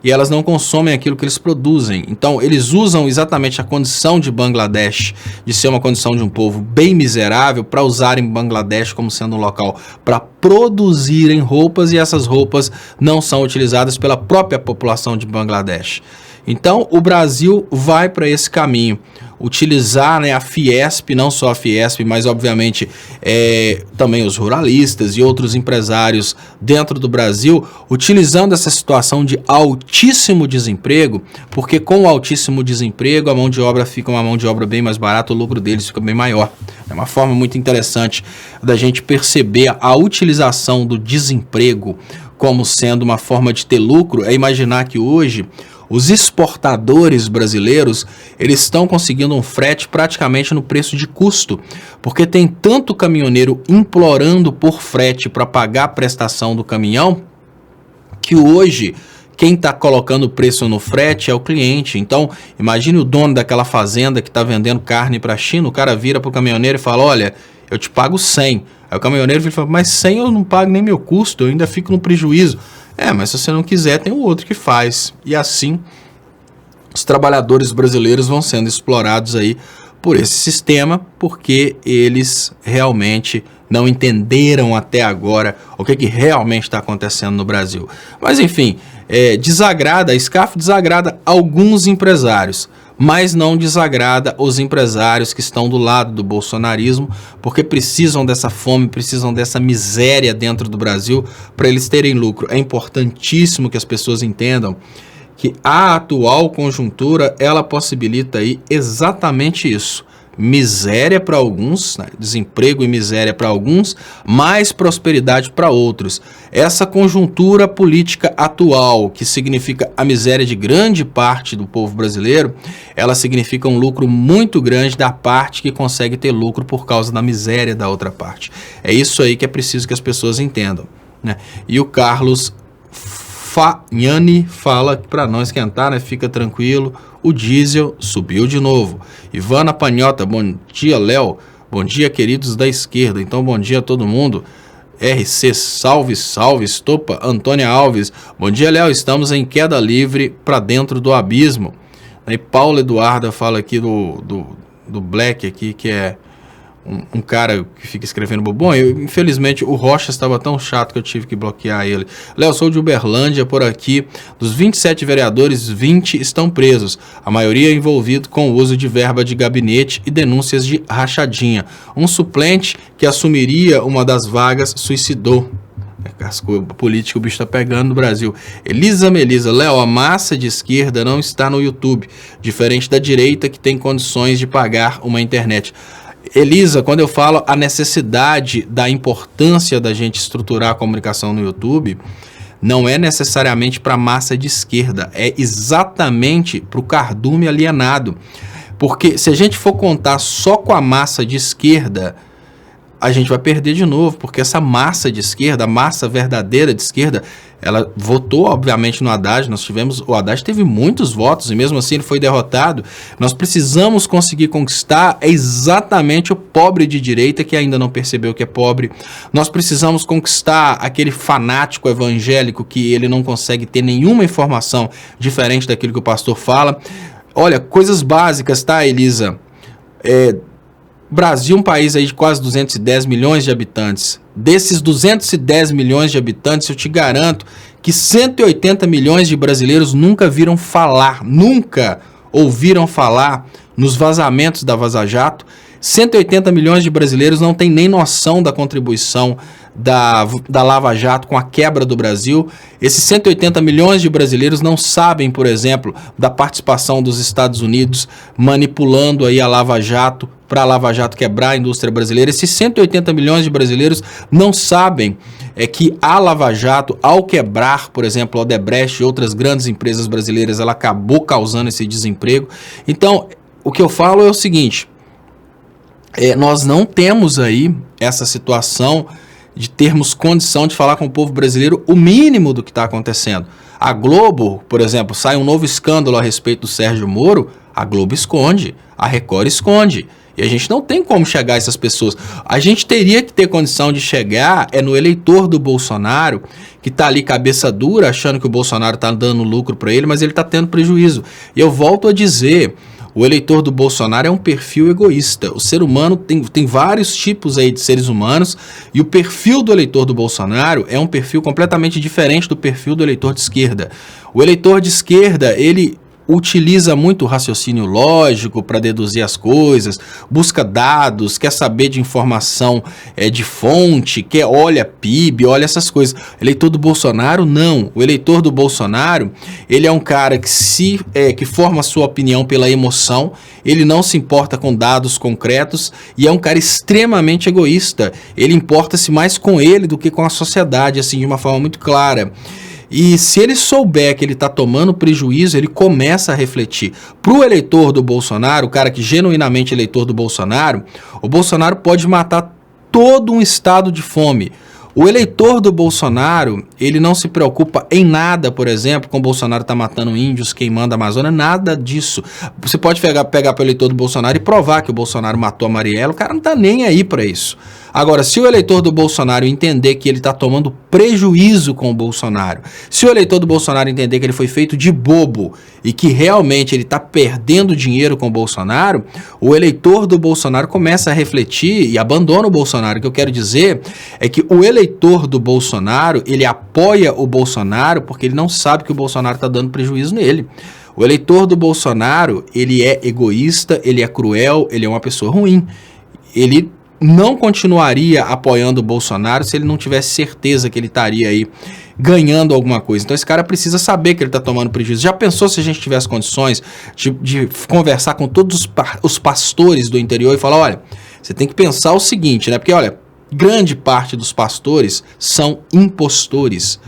e elas não consomem aquilo que eles produzem. Então, eles usam exatamente a condição de Bangladesh, de ser uma condição de um povo bem miserável, para usarem Bangladesh como sendo um local para produzirem roupas, e essas roupas não são utilizadas pela própria população de Bangladesh. Então, o Brasil vai para esse caminho. Utilizar, né, a Fiesp, não só a Fiesp, mas obviamente também os ruralistas e outros empresários dentro do Brasil, utilizando essa situação de altíssimo desemprego, porque com o altíssimo desemprego a mão de obra fica uma mão de obra bem mais barata, o lucro deles fica bem maior. É uma forma muito interessante da gente perceber a utilização do desemprego como sendo uma forma de ter lucro, é imaginar que hoje os exportadores brasileiros, eles estão conseguindo um frete praticamente no preço de custo, porque tem tanto caminhoneiro implorando por frete para pagar a prestação do caminhão, que hoje quem está colocando o preço no frete é o cliente. Então, imagine o dono daquela fazenda que está vendendo carne para a China, o cara vira para o caminhoneiro e fala, olha, eu te pago 100. Aí o caminhoneiro fala, mas 100 eu não pago nem meu custo, eu ainda fico no prejuízo. Mas se você não quiser, tem o outro que faz. E assim, os trabalhadores brasileiros vão sendo explorados aí por esse sistema, porque eles realmente não entenderam até agora o que realmente está acontecendo no Brasil. Mas enfim, a SCAF desagrada alguns empresários, mas não desagrada os empresários que estão do lado do bolsonarismo, porque precisam dessa fome, precisam dessa miséria dentro do Brasil para eles terem lucro. É importantíssimo que as pessoas entendam que a atual conjuntura, ela possibilita aí exatamente isso. Miséria para alguns, né? Desemprego e miséria para alguns, mais prosperidade para outros. Essa conjuntura política atual, que significa a miséria de grande parte do povo brasileiro, ela significa um lucro muito grande da parte que consegue ter lucro por causa da miséria da outra parte. É isso aí que é preciso que as pessoas entendam, né? E o Carlos Fagnani fala que para não esquentar, né, fica tranquilo, o diesel subiu de novo. Ivana Panhota, bom dia, Léo. Bom dia, queridos da esquerda. Então, bom dia a todo mundo. RC, salve, salve, estopa. Antônia Alves, bom dia, Léo. Estamos em queda livre para dentro do abismo. Aí Paulo Eduarda fala aqui do Black aqui, que é um cara que fica escrevendo bobão. Infelizmente o Rocha estava tão chato que eu tive que bloquear ele. Léo, sou de Uberlândia, por aqui. Dos 27 vereadores, 20 estão presos. A maioria envolvido com o uso de verba de gabinete e denúncias de rachadinha. Um suplente que assumiria uma das vagas suicidou. Político, o bicho tá pegando no Brasil. Elisa Melisa, Léo, a massa de esquerda não está no YouTube, diferente da direita que tem condições de pagar uma internet. Elisa, quando eu falo a necessidade da importância da gente estruturar a comunicação no YouTube, não é necessariamente para a massa de esquerda, é exatamente para o cardume alienado. Porque se a gente for contar só com a massa de esquerda, a gente vai perder de novo, porque essa massa de esquerda, a massa verdadeira de esquerda, ela votou, obviamente, no Haddad. O Haddad teve muitos votos e mesmo assim ele foi derrotado. Nós precisamos conseguir conquistar exatamente o pobre de direita que ainda não percebeu que é pobre. Nós precisamos conquistar aquele fanático evangélico que ele não consegue ter nenhuma informação diferente daquilo que o pastor fala. Olha, coisas básicas, tá, Elisa? Brasil, um país aí de quase 210 milhões de habitantes. Desses 210 milhões de habitantes, eu te garanto que 180 milhões de brasileiros nunca ouviram falar nos vazamentos da Vaza Jato. 180 milhões de brasileiros não têm nem noção da contribuição da Lava Jato com a quebra do Brasil. Esses 180 milhões de brasileiros não sabem, por exemplo, da participação dos Estados Unidos manipulando aí a Lava Jato para a Lava Jato quebrar a indústria brasileira. Esses 180 milhões de brasileiros não sabem que a Lava Jato, ao quebrar, por exemplo, a Odebrecht e outras grandes empresas brasileiras, ela acabou causando esse desemprego. Então, o que eu falo é o seguinte, nós não temos aí essa situação de termos condição de falar com o povo brasileiro o mínimo do que está acontecendo. A Globo, por exemplo, sai um novo escândalo a respeito do Sérgio Moro, a Globo esconde, a Record esconde. E a gente não tem como chegar a essas pessoas. A gente teria que ter condição de chegar no eleitor do Bolsonaro, que está ali cabeça dura, achando que o Bolsonaro está dando lucro para ele, mas ele está tendo prejuízo. E eu volto a dizer, o eleitor do Bolsonaro é um perfil egoísta. O ser humano tem vários tipos aí de seres humanos, e o perfil do eleitor do Bolsonaro é um perfil completamente diferente do perfil do eleitor de esquerda. O eleitor de esquerda, ele utiliza muito o raciocínio lógico para deduzir as coisas, busca dados, quer saber de informação de fonte, olha PIB, olha essas coisas. Eleitor do Bolsonaro, não. O eleitor do Bolsonaro, ele é um cara que forma a sua opinião pela emoção, ele não se importa com dados concretos e é um cara extremamente egoísta. Ele importa-se mais com ele do que com a sociedade, assim, de uma forma muito clara. E se ele souber que ele está tomando prejuízo, ele começa a refletir. Para o eleitor do Bolsonaro, o cara que genuinamente é eleitor do Bolsonaro, o Bolsonaro pode matar todo um estado de fome. O eleitor do Bolsonaro, ele não se preocupa em nada, por exemplo, com o Bolsonaro tá matando índios, queimando a Amazônia, nada disso. Você pode pegar para o eleitor do Bolsonaro e provar que o Bolsonaro matou a Marielle, o cara não tá nem aí para isso. Agora, se o eleitor do Bolsonaro entender que ele está tomando prejuízo com o Bolsonaro, se o eleitor do Bolsonaro entender que ele foi feito de bobo e que realmente ele está perdendo dinheiro com o Bolsonaro, o eleitor do Bolsonaro começa a refletir e abandona o Bolsonaro. O que eu quero dizer é que o eleitor do Bolsonaro, ele apoia o Bolsonaro porque ele não sabe que o Bolsonaro está dando prejuízo nele. O eleitor do Bolsonaro, ele é egoísta, ele é cruel, ele é uma pessoa ruim. Ele não continuaria apoiando o Bolsonaro se ele não tivesse certeza que ele estaria aí ganhando alguma coisa. Então esse cara precisa saber que ele está tomando prejuízo. Já pensou se a gente tivesse condições de conversar com todos os pastores do interior e falar, olha, você tem que pensar o seguinte, né? Porque, olha, grande parte dos pastores são impostores.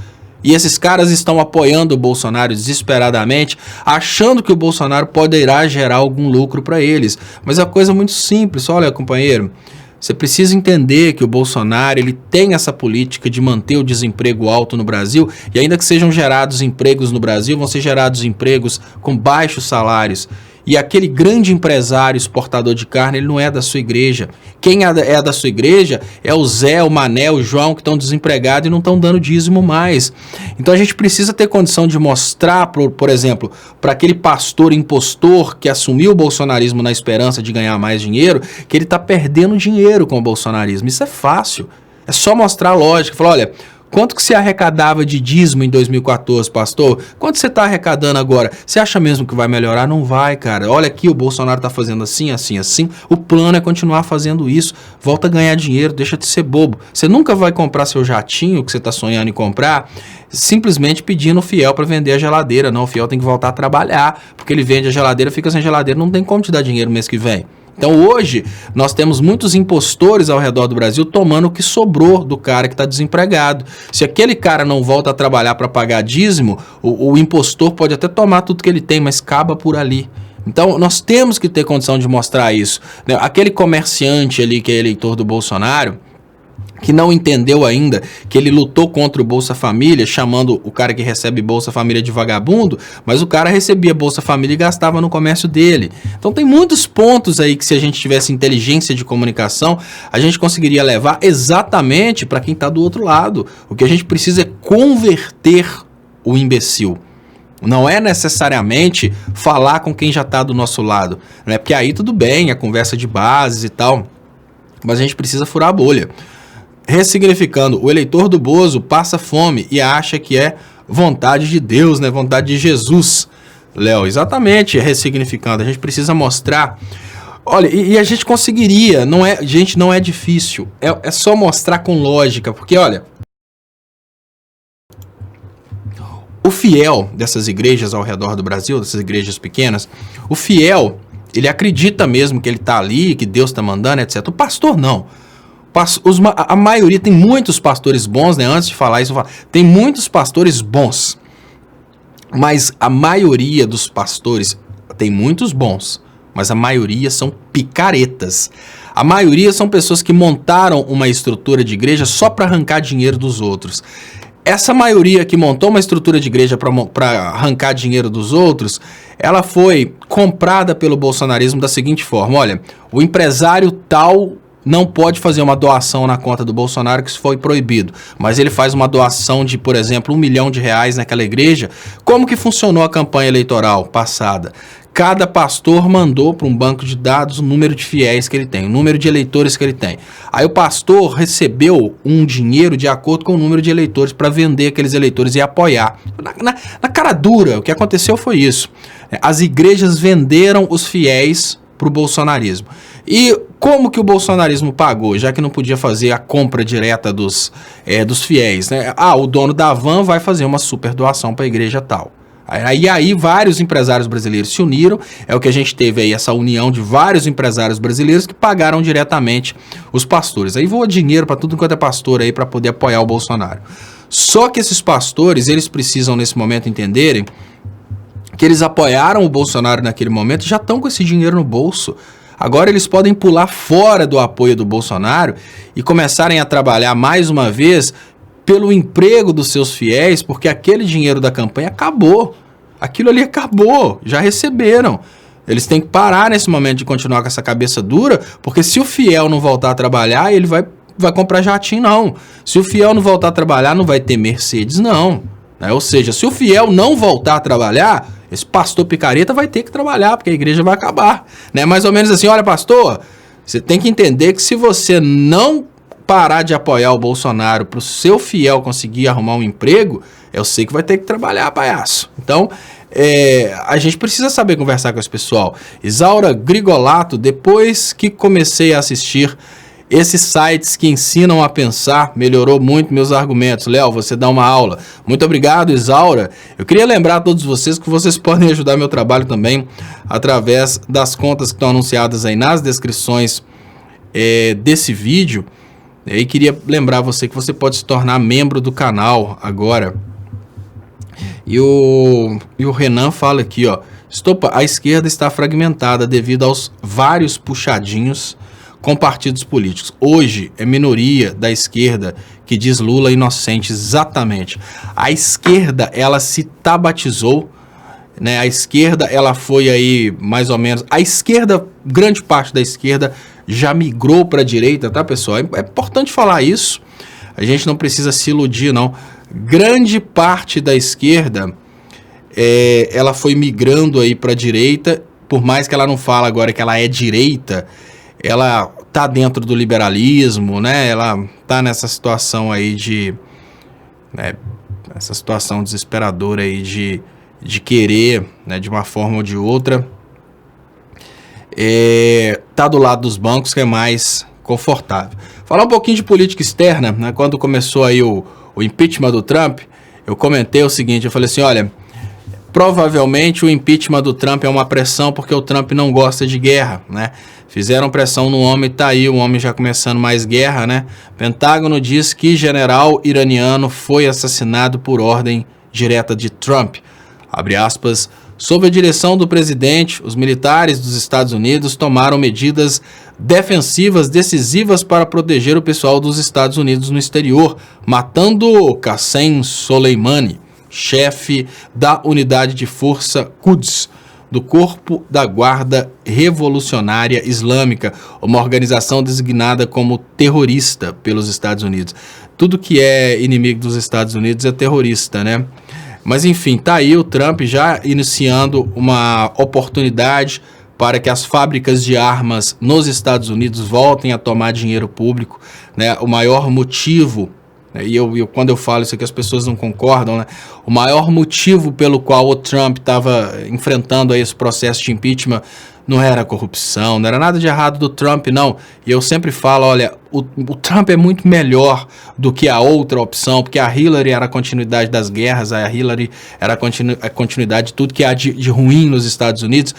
E esses caras estão apoiando o Bolsonaro desesperadamente, achando que o Bolsonaro poderá gerar algum lucro para eles. Mas é uma coisa muito simples. Olha, companheiro, você precisa entender que o Bolsonaro ele tem essa política de manter o desemprego alto no Brasil e ainda que sejam gerados empregos no Brasil, vão ser gerados empregos com baixos salários. E aquele grande empresário exportador de carne, ele não é da sua igreja. Quem é da sua igreja é o Zé, o Mané, o João, que estão desempregados e não estão dando dízimo mais. Então a gente precisa ter condição de mostrar, por exemplo, para aquele pastor impostor que assumiu o bolsonarismo na esperança de ganhar mais dinheiro, que ele está perdendo dinheiro com o bolsonarismo. Isso é fácil. É só mostrar a lógica. Falar, olha, quanto que você arrecadava de dízimo em 2014, pastor? Quanto você está arrecadando agora? Você acha mesmo que vai melhorar? Não vai, cara. Olha aqui, o Bolsonaro está fazendo assim, assim, assim. O plano é continuar fazendo isso. Volta a ganhar dinheiro, deixa de ser bobo. Você nunca vai comprar seu jatinho que você está sonhando em comprar simplesmente pedindo o fiel para vender a geladeira. Não, o fiel tem que voltar a trabalhar, porque ele vende a geladeira, fica sem geladeira, não tem como te dar dinheiro mês que vem. Então hoje nós temos muitos impostores ao redor do Brasil tomando o que sobrou do cara que está desempregado. Se aquele cara não volta a trabalhar para pagar dízimo, o impostor pode até tomar tudo que ele tem, mas acaba por ali. Então nós temos que ter condição de mostrar isso. Aquele comerciante ali que é eleitor do Bolsonaro, que não entendeu ainda que ele lutou contra o Bolsa Família, chamando o cara que recebe Bolsa Família de vagabundo, mas o cara recebia Bolsa Família e gastava no comércio dele. Então tem muitos pontos aí que se a gente tivesse inteligência de comunicação, a gente conseguiria levar exatamente para quem está do outro lado. O que a gente precisa é converter o imbecil. Não é necessariamente falar com quem já está do nosso lado, né? Porque aí tudo bem, a conversa de bases e tal, mas a gente precisa furar a bolha. Ressignificando, o eleitor do Bozo passa fome e acha que é vontade de Deus, né? Vontade de Jesus. Léo, exatamente, ressignificando. A gente precisa mostrar. Olha, e a gente conseguiria, não é, gente, não é difícil. É só mostrar com lógica, porque olha, o fiel dessas igrejas ao redor do Brasil, dessas igrejas pequenas, o fiel, ele acredita mesmo que ele está ali, que Deus está mandando, etc. O pastor não. A maioria, tem muitos pastores bons, né? Antes de falar isso, tem muitos pastores bons, mas a maioria dos pastores, tem muitos bons, mas a maioria são picaretas. A maioria são pessoas que montaram uma estrutura de igreja só para arrancar dinheiro dos outros. Essa maioria que montou uma estrutura de igreja para arrancar dinheiro dos outros, ela foi comprada pelo bolsonarismo da seguinte forma: olha, o empresário tal não pode fazer uma doação na conta do Bolsonaro, que isso foi proibido, mas ele faz uma doação de, por exemplo, R$1 milhão naquela igreja. Como que funcionou a campanha eleitoral passada? cada pastor mandou para um banco de dados o número de fiéis que ele tem, o número de eleitores que ele tem. Aí o pastor recebeu um dinheiro de acordo com o número de eleitores para vender aqueles eleitores e apoiar. Na cara dura, o que aconteceu foi isso. As igrejas venderam os fiéis para o bolsonarismo. E como que o bolsonarismo pagou, já que não podia fazer a compra direta dos fiéis, né? O dono da van vai fazer uma super doação para a igreja tal. Aí vários empresários brasileiros se uniram, é o que a gente teve aí, essa união de vários empresários brasileiros que pagaram diretamente os pastores. Aí voa dinheiro para tudo quanto é pastor aí para poder apoiar o Bolsonaro. Só que esses pastores, eles precisam nesse momento entenderem que eles apoiaram o Bolsonaro naquele momento e já estão com esse dinheiro no bolso. Agora eles podem pular fora do apoio do Bolsonaro e começarem a trabalhar mais uma vez pelo emprego dos seus fiéis, porque aquele dinheiro da campanha acabou. Aquilo ali acabou, já receberam. Eles têm que parar nesse momento de continuar com essa cabeça dura, porque se o fiel não voltar a trabalhar, ele vai comprar jatinho, não. Se o fiel não voltar a trabalhar, não vai ter Mercedes, não. Ou seja, se o fiel não voltar a trabalhar, esse pastor picareta vai ter que trabalhar, porque a igreja vai acabar. Mais ou menos assim, olha pastor, você tem que entender que se você não parar de apoiar o Bolsonaro para o seu fiel conseguir arrumar um emprego, eu sei que vai ter que trabalhar, palhaço. Então, a gente precisa saber conversar com esse pessoal. Isaura Grigolato, depois que comecei a assistir esses sites que ensinam a pensar, melhorou muito meus argumentos. Léo, você dá uma aula. Muito obrigado, Isaura. Eu queria lembrar a todos vocês que vocês podem ajudar meu trabalho também através das contas que estão anunciadas aí nas descrições desse vídeo. E queria lembrar você que você pode se tornar membro do canal agora. E o Renan fala aqui, ó. A esquerda está fragmentada devido aos vários puxadinhos com partidos políticos. Hoje é minoria da esquerda que diz Lula inocente, exatamente. A esquerda, ela se tabatizou, né? A esquerda, ela foi aí mais ou menos... A esquerda, grande parte da esquerda já migrou para a direita, tá, pessoal? É importante falar isso. A gente não precisa se iludir, não. Grande parte da esquerda, ela foi migrando aí para a direita, por mais que ela não fala agora que ela é direita, ela tá dentro do liberalismo, né? Ela tá nessa situação aí essa situação desesperadora aí de querer, né, de uma forma ou de outra, tá do lado dos bancos, que é mais confortável. Falar um pouquinho de política externa, né? Quando começou aí o impeachment do Trump, eu comentei o seguinte, eu falei assim, olha, provavelmente o impeachment do Trump é uma pressão porque o Trump não gosta de guerra, né? Fizeram pressão no homem, tá aí o homem já começando mais guerra, né? Pentágono diz que general iraniano foi assassinado por ordem direta de Trump. Abre aspas, sob a direção do presidente, os militares dos Estados Unidos tomaram medidas defensivas decisivas para proteger o pessoal dos Estados Unidos no exterior, matando Qassem Soleimani, chefe da unidade de força Quds, do Corpo da Guarda Revolucionária Islâmica, uma organização designada como terrorista pelos Estados Unidos. Tudo que é inimigo dos Estados Unidos é terrorista, né? Mas enfim, tá aí o Trump já iniciando uma oportunidade para que as fábricas de armas nos Estados Unidos voltem a tomar dinheiro público, né? O maior motivo, e quando eu falo isso aqui as pessoas não concordam, né? O maior motivo pelo qual o Trump estava enfrentando aí esse processo de impeachment não era corrupção, não era nada de errado do Trump, não. E eu sempre falo, olha, o Trump é muito melhor do que a outra opção, porque a Hillary era a continuidade das guerras, a Hillary era a continuidade de tudo que há de ruim nos Estados Unidos.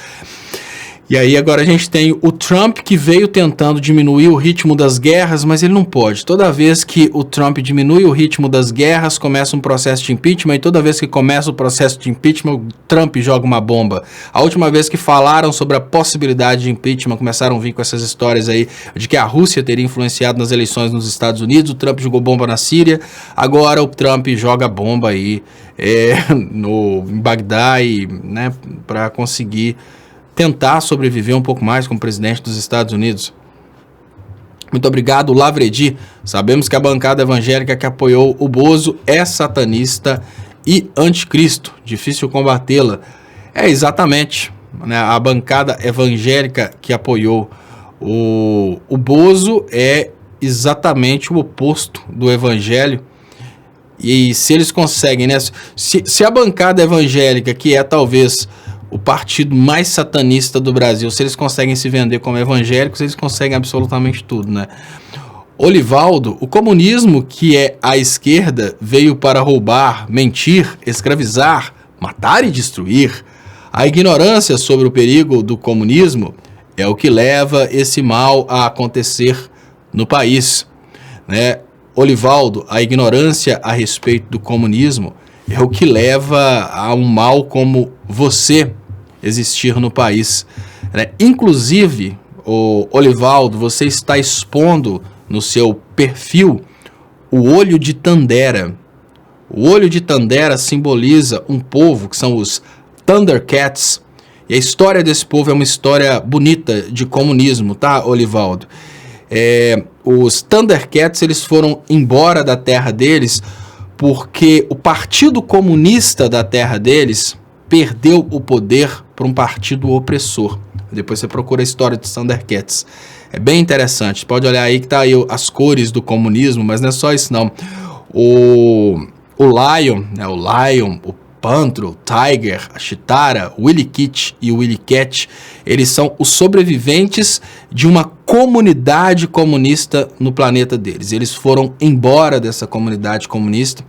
E aí agora a gente tem o Trump que veio tentando diminuir o ritmo das guerras, mas ele não pode. Toda vez que o Trump diminui o ritmo das guerras, começa um processo de impeachment, e toda vez que começa o processo de impeachment, o Trump joga uma bomba. A última vez que falaram sobre a possibilidade de impeachment, começaram a vir com essas histórias aí de que a Rússia teria influenciado nas eleições nos Estados Unidos, o Trump jogou bomba na Síria, agora o Trump joga bomba aí em Bagdá, né, para conseguir tentar sobreviver um pouco mais como presidente dos Estados Unidos. Muito obrigado, Lavredi. Sabemos que a bancada evangélica que apoiou o Bozo é satanista e anticristo. Difícil combatê-la. Exatamente. né? A bancada evangélica que apoiou o Bozo é exatamente o oposto do evangelho. E se eles conseguem, né? Se a bancada evangélica, que é talvez o partido mais satanista do Brasil, se eles conseguem se vender como evangélicos, eles conseguem absolutamente tudo, né? Olivaldo, o comunismo, que é a esquerda, veio para roubar, mentir, escravizar, matar e destruir. A ignorância sobre o perigo do comunismo é o que leva esse mal a acontecer no país, né? Olivaldo, a ignorância a respeito do comunismo é o que leva a um mal como você existir no país, né? Inclusive, Olivaldo, você está expondo no seu perfil o olho de Tandera. O olho de Tandera simboliza um povo que são os Thundercats, e a história desse povo é uma história bonita de comunismo, tá, Olivaldo? Os Thundercats, eles foram embora da terra deles porque o partido comunista da terra deles perdeu o poder para um partido opressor. Depois você procura a história dos Thundercats. É bem interessante. Pode olhar aí que tá aí as cores do comunismo, mas não é só isso não. O Lion, né, o Pantro, o Tiger, a Chitara, o Willy Kit e o Willy Cat, eles são os sobreviventes de uma comunidade comunista no planeta deles. Eles foram embora dessa comunidade comunista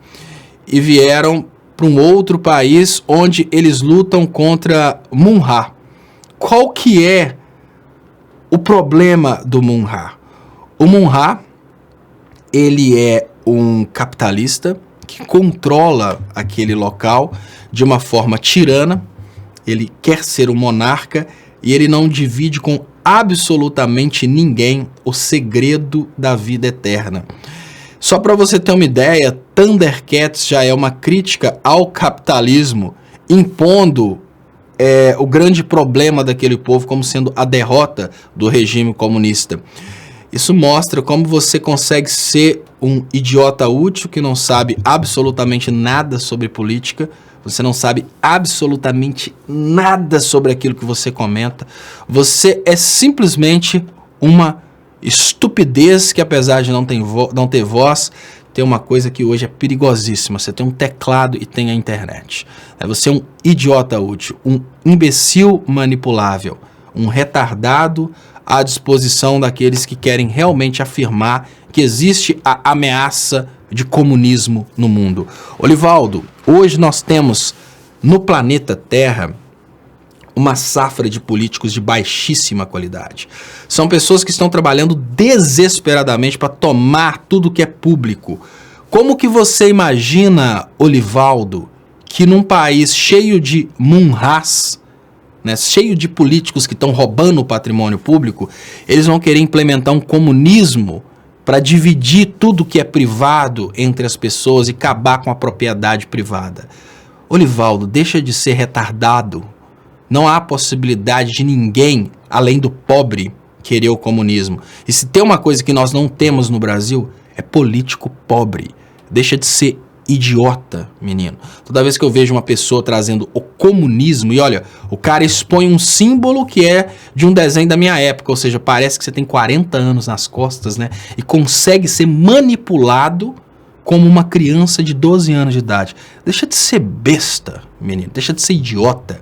e vieram para um outro país onde eles lutam contra Munra. Qual que é o problema do Munra? O Munra, ele é um capitalista que controla aquele local de uma forma tirana. Ele quer ser um monarca e ele não divide com absolutamente ninguém o segredo da vida eterna. Só para você ter uma ideia, Thundercats já é uma crítica ao capitalismo, impondo o grande problema daquele povo como sendo a derrota do regime comunista. Isso mostra como você consegue ser um idiota útil que não sabe absolutamente nada sobre política, você não sabe absolutamente nada sobre aquilo que você comenta, você é simplesmente uma estupidez que, apesar de não ter voz, tem uma coisa que hoje é perigosíssima: você tem um teclado e tem a internet. Você é um idiota útil, um imbecil manipulável, um retardado à disposição daqueles que querem realmente afirmar que existe a ameaça de comunismo no mundo. Olivaldo, hoje nós temos no planeta Terra uma safra de políticos de baixíssima qualidade. São pessoas que estão trabalhando desesperadamente para tomar tudo que é público. Como que você imagina, Olivaldo, que num país cheio de munhás, né, cheio de políticos que estão roubando o patrimônio público, eles vão querer implementar um comunismo para dividir tudo que é privado entre as pessoas e acabar com a propriedade privada? Olivaldo, deixa de ser retardado. Não há possibilidade de ninguém, além do pobre, querer o comunismo. E se tem uma coisa que nós não temos no Brasil, é político pobre. Deixa de ser idiota, menino. Toda vez que eu vejo uma pessoa trazendo o comunismo, e olha, o cara expõe um símbolo que é de um desenho da minha época, ou seja, parece que você tem 40 anos nas costas, né? E consegue ser manipulado como uma criança de 12 anos de idade. Deixa de ser besta, menino. Deixa de ser idiota.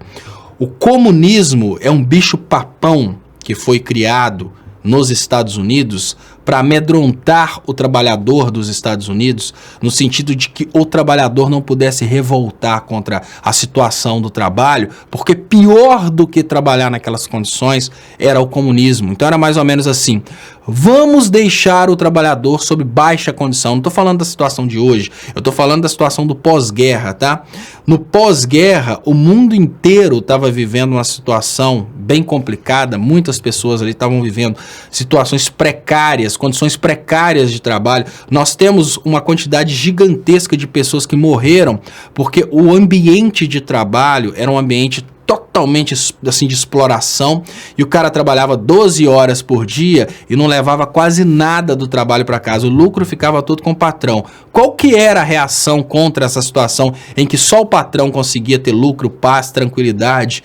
O comunismo é um bicho papão que foi criado nos Estados Unidos para amedrontar o trabalhador dos Estados Unidos, no sentido de que o trabalhador não pudesse revoltar contra a situação do trabalho, porque pior do que trabalhar naquelas condições era o comunismo. Então era mais ou menos assim: vamos deixar o trabalhador sob baixa condição. Não estou falando da situação de hoje, eu estou falando da situação do pós-guerra, tá? No pós-guerra, o mundo inteiro estava vivendo uma situação bem complicada, muitas pessoas ali estavam vivendo situações precárias, condições precárias de trabalho. Nós temos uma quantidade gigantesca de pessoas que morreram porque o ambiente de trabalho era um ambiente totalmente assim de exploração, e o cara trabalhava 12 horas por dia e não levava quase nada do trabalho para casa. O lucro ficava todo com o patrão. Qual que era a reação contra essa situação em que só o patrão conseguia ter lucro, paz, tranquilidade?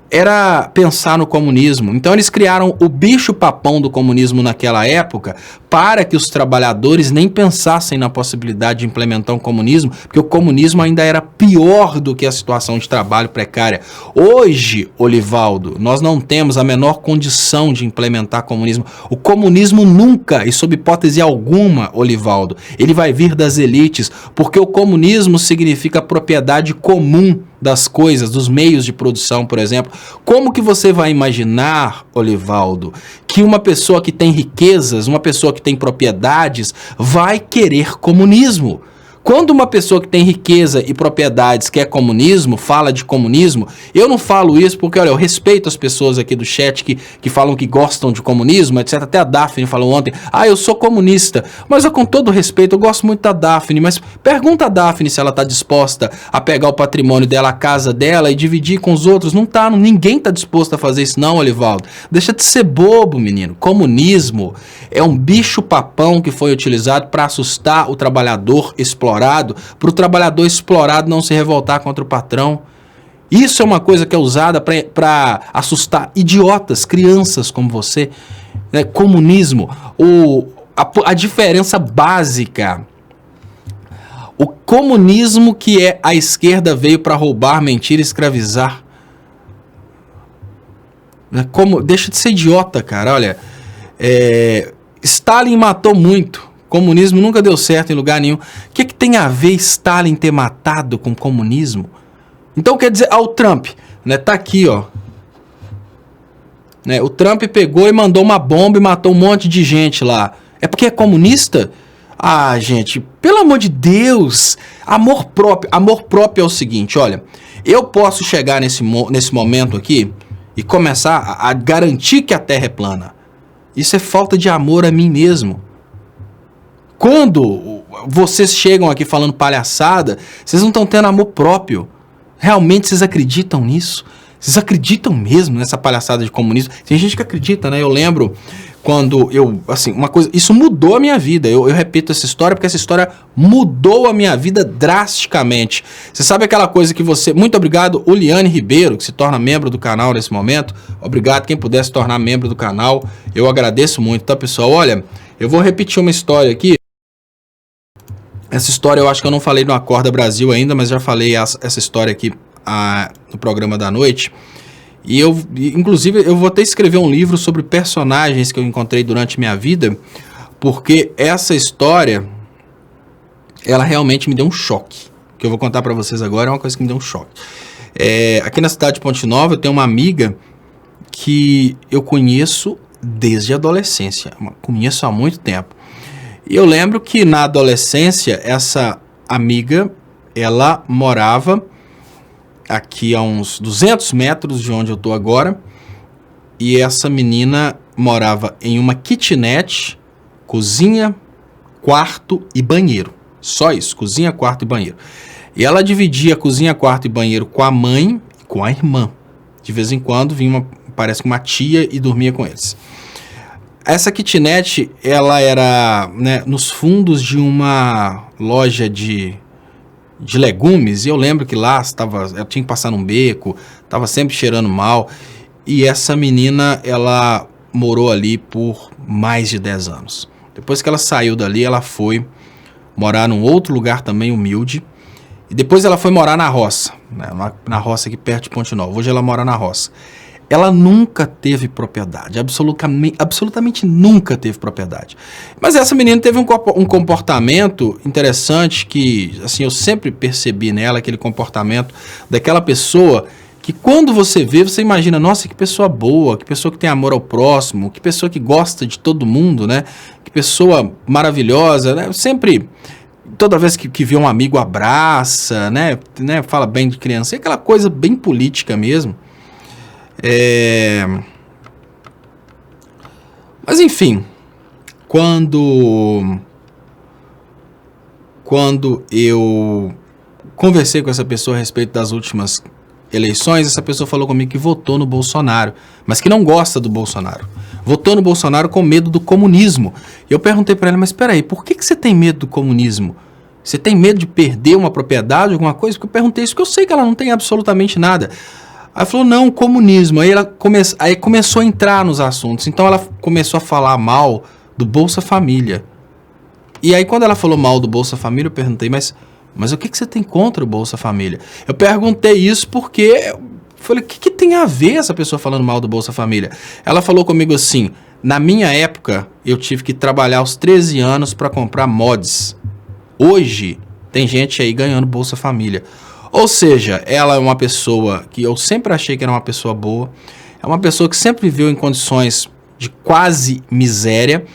era pensar no comunismo. Então eles criaram o bicho-papão do comunismo naquela época para que os trabalhadores nem pensassem na possibilidade de implementar um comunismo, porque o comunismo ainda era pior do que a situação de trabalho precária. Hoje, Olivaldo, nós não temos a menor condição de implementar comunismo. O comunismo nunca, e sob hipótese alguma, Olivaldo, ele vai vir das elites, porque o comunismo significa propriedade comum das coisas, dos meios de produção, por exemplo. Como que você vai imaginar, Olivaldo, que uma pessoa que tem riquezas, uma pessoa que tem propriedades, vai querer comunismo? Quando uma pessoa que tem riqueza e propriedades quer comunismo, fala de comunismo, eu não falo isso porque, olha, eu respeito as pessoas aqui do chat que falam que gostam de comunismo, etc. Até a Daphne falou ontem, eu sou comunista. Mas com todo respeito, eu gosto muito da Daphne, mas pergunta a Daphne se ela está disposta a pegar o patrimônio dela, a casa dela e dividir com os outros. Não tá, ninguém está disposto a fazer isso não, Olivaldo. Deixa de ser bobo, menino. Comunismo é um bicho-papão que foi utilizado para assustar o trabalhador explorado, para o trabalhador explorado não se revoltar contra o patrão. Isso é uma coisa que é usada para assustar idiotas, crianças como você. Comunismo, a diferença básica. O comunismo que é a esquerda veio para roubar, mentir e escravizar. Deixa de ser idiota, cara. Olha, Stalin matou muito. Comunismo nunca deu certo em lugar nenhum. O que tem a ver Stalin ter matado com comunismo? Então quer dizer, o Trump, né, tá aqui, ó. Né, o Trump pegou e mandou uma bomba e matou um monte de gente lá. É porque é comunista? Gente, pelo amor de Deus. Amor próprio. Amor próprio é o seguinte, olha. Eu posso chegar nesse momento aqui e começar a garantir que a Terra é plana. Isso é falta de amor a mim mesmo. Quando vocês chegam aqui falando palhaçada, vocês não estão tendo amor próprio. Realmente vocês acreditam nisso? Vocês acreditam mesmo nessa palhaçada de comunismo? Tem gente que acredita, né? Eu lembro quando uma coisa, isso mudou a minha vida. Eu repito essa história porque essa história mudou a minha vida drasticamente. Você sabe aquela coisa que muito obrigado, Uliane Ribeiro, que se torna membro do canal nesse momento. Obrigado, quem puder se tornar membro do canal. Eu agradeço muito, tá, pessoal? Olha, eu vou repetir uma história aqui. Essa história eu acho que eu não falei no Acorda Brasil ainda, mas já falei essa história aqui no programa da noite. E inclusive, eu vou até escrever um livro sobre personagens que eu encontrei durante minha vida, porque essa história, ela realmente me deu um choque. O que eu vou contar para vocês agora é uma coisa que me deu um choque. Aqui na cidade de Ponte Nova, eu tenho uma amiga que eu conheço desde a adolescência. Conheço há muito tempo. E eu lembro que na adolescência, essa amiga, ela morava aqui a uns 200 metros de onde eu tô agora. E essa menina morava em uma kitnet, cozinha, quarto e banheiro. Só isso, cozinha, quarto e banheiro. E ela dividia cozinha, quarto e banheiro com a mãe e com a irmã. De vez em quando vinha parece que uma tia e dormia com eles. Essa kitnet, ela era, né, nos fundos de uma loja de legumes, e eu lembro que lá eu tinha que passar num beco, estava sempre cheirando mal, e essa menina, ela morou ali por mais de 10 anos. Depois que ela saiu dali, ela foi morar num outro lugar também humilde, e depois ela foi morar na roça, né, na roça aqui perto de Ponte Nova. Hoje ela mora na roça. Ela nunca teve propriedade, absolutamente nunca teve propriedade. Mas essa menina teve um comportamento interessante que, assim, eu sempre percebi nela, aquele comportamento daquela pessoa que quando você vê, você imagina, nossa, que pessoa boa, que pessoa que tem amor ao próximo, que pessoa que gosta de todo mundo, né? Que pessoa maravilhosa, né? Sempre, toda vez que vê um amigo, abraça, né? Fala bem de criança, é aquela coisa bem política mesmo. Mas enfim, quando eu conversei com essa pessoa a respeito das últimas eleições, essa pessoa falou comigo que votou no Bolsonaro, mas que não gosta do Bolsonaro. Votou no Bolsonaro com medo do comunismo. E eu perguntei para ela, mas espera aí, por que você tem medo do comunismo? Você tem medo de perder uma propriedade, alguma coisa? Porque eu perguntei isso, porque eu sei que ela não tem absolutamente nada. Aí falou, não, comunismo. Aí começou a entrar nos assuntos. Então ela começou a falar mal do Bolsa Família. E aí quando ela falou mal do Bolsa Família, eu perguntei, mas o que você tem contra o Bolsa Família? Eu perguntei isso porque eu falei, o que tem a ver essa pessoa falando mal do Bolsa Família? Ela falou comigo assim, na minha época, eu tive que trabalhar aos 13 anos para comprar mods. Hoje, tem gente aí ganhando Bolsa Família. Ou seja, ela é uma pessoa que eu sempre achei que era uma pessoa boa, é uma pessoa que sempre viveu em condições de quase miséria,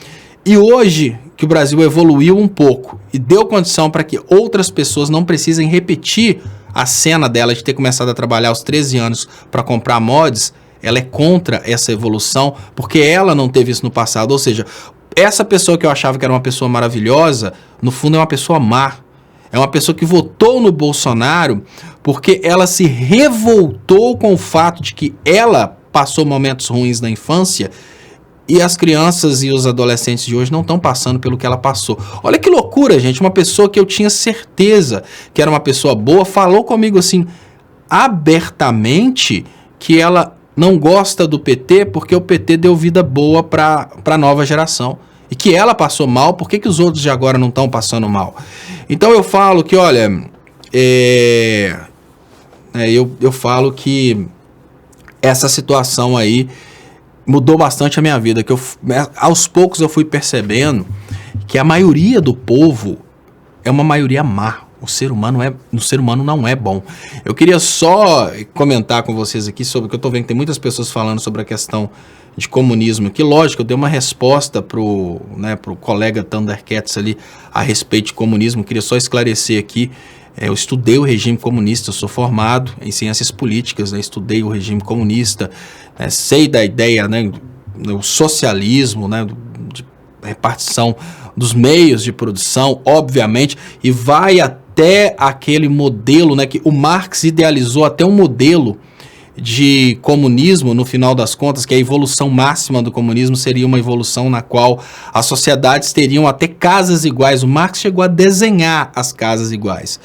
e hoje que o Brasil evoluiu um pouco e deu condição para que outras pessoas não precisem repetir a cena dela de ter começado a trabalhar aos 13 anos para comprar mods, ela é contra essa evolução, porque ela não teve isso no passado. Ou seja, essa pessoa que eu achava que era uma pessoa maravilhosa, no fundo é uma pessoa má. É uma pessoa que votou no Bolsonaro porque ela se revoltou com o fato de que ela passou momentos ruins na infância e as crianças e os adolescentes de hoje não estão passando pelo que ela passou. Olha que loucura, gente. Uma pessoa que eu tinha certeza que era uma pessoa boa falou comigo assim, abertamente, que ela não gosta do PT porque o PT deu vida boa para a nova geração. E que ela passou mal, por que os outros de agora não estão passando mal? Então eu falo que, olha, eu falo que essa situação aí mudou bastante a minha vida, que aos poucos eu fui percebendo que a maioria do povo é uma maioria má. O ser humano não é bom. Eu queria só comentar com vocês aqui sobre, que eu estou vendo que tem muitas pessoas falando sobre a questão de comunismo, que lógico, eu dei uma resposta pro colega Thundercats ali a respeito de comunismo. Eu queria só esclarecer aqui, eu estudei o regime comunista, eu sou formado em ciências políticas, estudei o regime comunista, sei da ideia, do socialismo, de repartição dos meios de produção, obviamente, e vai até aquele modelo, que o Marx idealizou, até um modelo de comunismo, no final das contas, que a evolução máxima do comunismo seria uma evolução na qual as sociedades teriam até casas iguais. O Marx chegou a desenhar as casas iguais.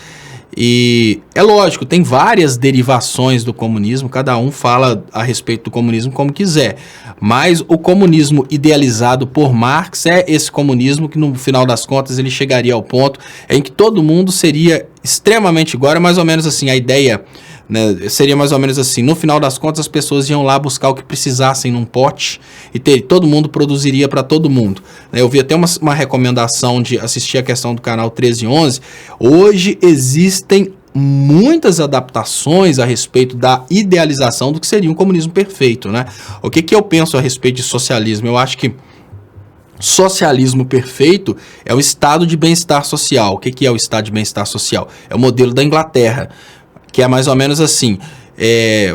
E é lógico, tem várias derivações do comunismo, cada um fala a respeito do comunismo como quiser, mas o comunismo idealizado por Marx é esse comunismo que no final das contas ele chegaria ao ponto em que todo mundo seria extremamente igual. É mais ou menos assim, a ideia seria mais ou menos assim, no final das contas as pessoas iam lá buscar o que precisassem num pote e todo mundo produziria para todo mundo. Eu vi até uma recomendação de assistir a questão do canal 1311. Hoje existem muitas adaptações a respeito da idealização do que seria um comunismo perfeito, O que eu penso a respeito de socialismo? Eu acho que socialismo perfeito é o estado de bem-estar social. O que é o estado de bem-estar social? É o modelo da Inglaterra, que é mais ou menos assim,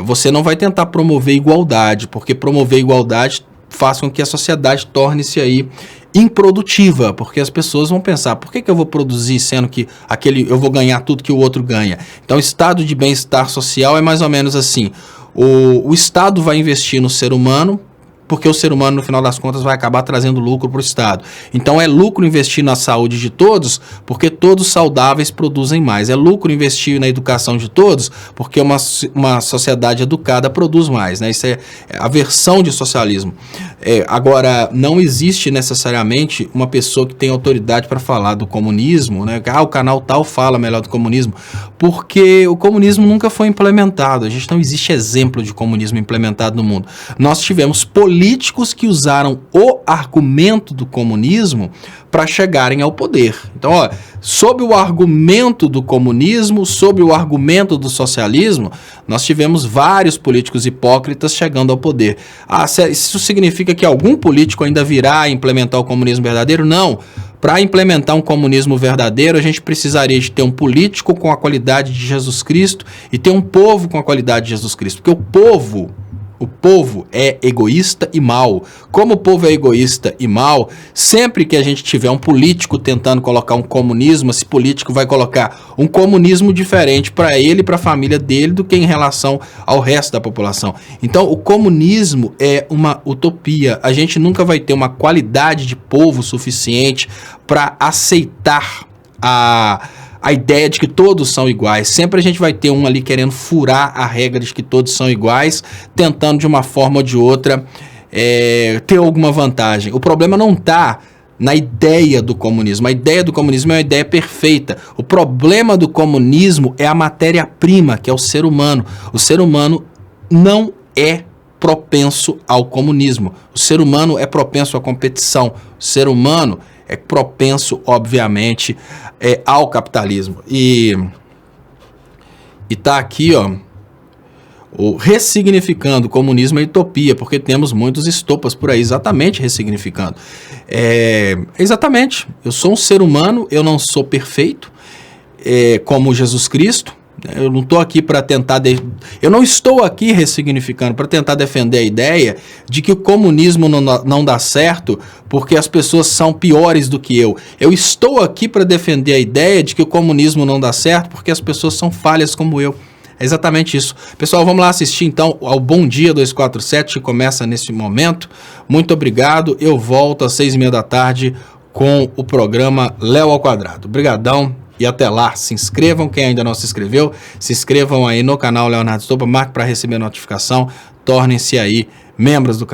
você não vai tentar promover igualdade, porque promover igualdade faz com que a sociedade torne-se aí improdutiva, porque as pessoas vão pensar, por que eu vou produzir sendo que eu vou ganhar tudo que o outro ganha? Então, o estado de bem-estar social é mais ou menos assim, o Estado vai investir no ser humano, porque o ser humano, no final das contas, vai acabar trazendo lucro para o Estado. Então, é lucro investir na saúde de todos, porque todos saudáveis produzem mais. É lucro investir na educação de todos, porque uma sociedade educada produz mais. Isso é a versão de socialismo. Agora, não existe necessariamente uma pessoa que tem autoridade para falar do comunismo, o canal tal fala melhor do comunismo, porque o comunismo nunca foi implementado. A gente não existe exemplo de comunismo implementado no mundo. Nós tivemos políticos que usaram o argumento do comunismo para chegarem ao poder. Então, sob o argumento do comunismo, sob o argumento do socialismo, nós tivemos vários políticos hipócritas chegando ao poder. Isso significa que algum político ainda virá implementar o comunismo verdadeiro? Não. Para implementar um comunismo verdadeiro, a gente precisaria de ter um político com a qualidade de Jesus Cristo e ter um povo com a qualidade de Jesus Cristo. Porque o povo é egoísta e mau. Como o povo é egoísta e mau, sempre que a gente tiver um político tentando colocar um comunismo, esse político vai colocar um comunismo diferente para ele e para a família dele do que em relação ao resto da população. Então, o comunismo é uma utopia. A gente nunca vai ter uma qualidade de povo suficiente para aceitar a ideia de que todos são iguais. Sempre a gente vai ter um ali querendo furar a regra de que todos são iguais, tentando de uma forma ou de outra ter alguma vantagem. O problema não está na ideia do comunismo. A ideia do comunismo é uma ideia perfeita. O problema do comunismo é a matéria-prima, que é o ser humano. O ser humano não é propenso ao comunismo. O ser humano é propenso à competição. O ser humano é propenso, obviamente, ao capitalismo. E tá aqui, ó, o ressignificando o comunismo é utopia, porque temos muitos estopas por aí, exatamente ressignificando. Exatamente, eu sou um ser humano, eu não sou perfeito, como Jesus Cristo. Eu não estou aqui para tentar... Eu não estou aqui ressignificando para tentar defender a ideia de que o comunismo não dá certo porque as pessoas são piores do que eu. Eu estou aqui para defender a ideia de que o comunismo não dá certo porque as pessoas são falhas como eu. É exatamente isso. Pessoal, vamos lá assistir então ao Bom Dia 247, que começa nesse momento. Muito obrigado. Eu volto às 6h30 da tarde com o programa Léo ao Quadrado. Obrigadão. E até lá, se inscrevam, quem ainda não se inscreveu, se inscrevam aí no canal Leonardo Estopa, marque para receber notificação, tornem-se aí membros do canal.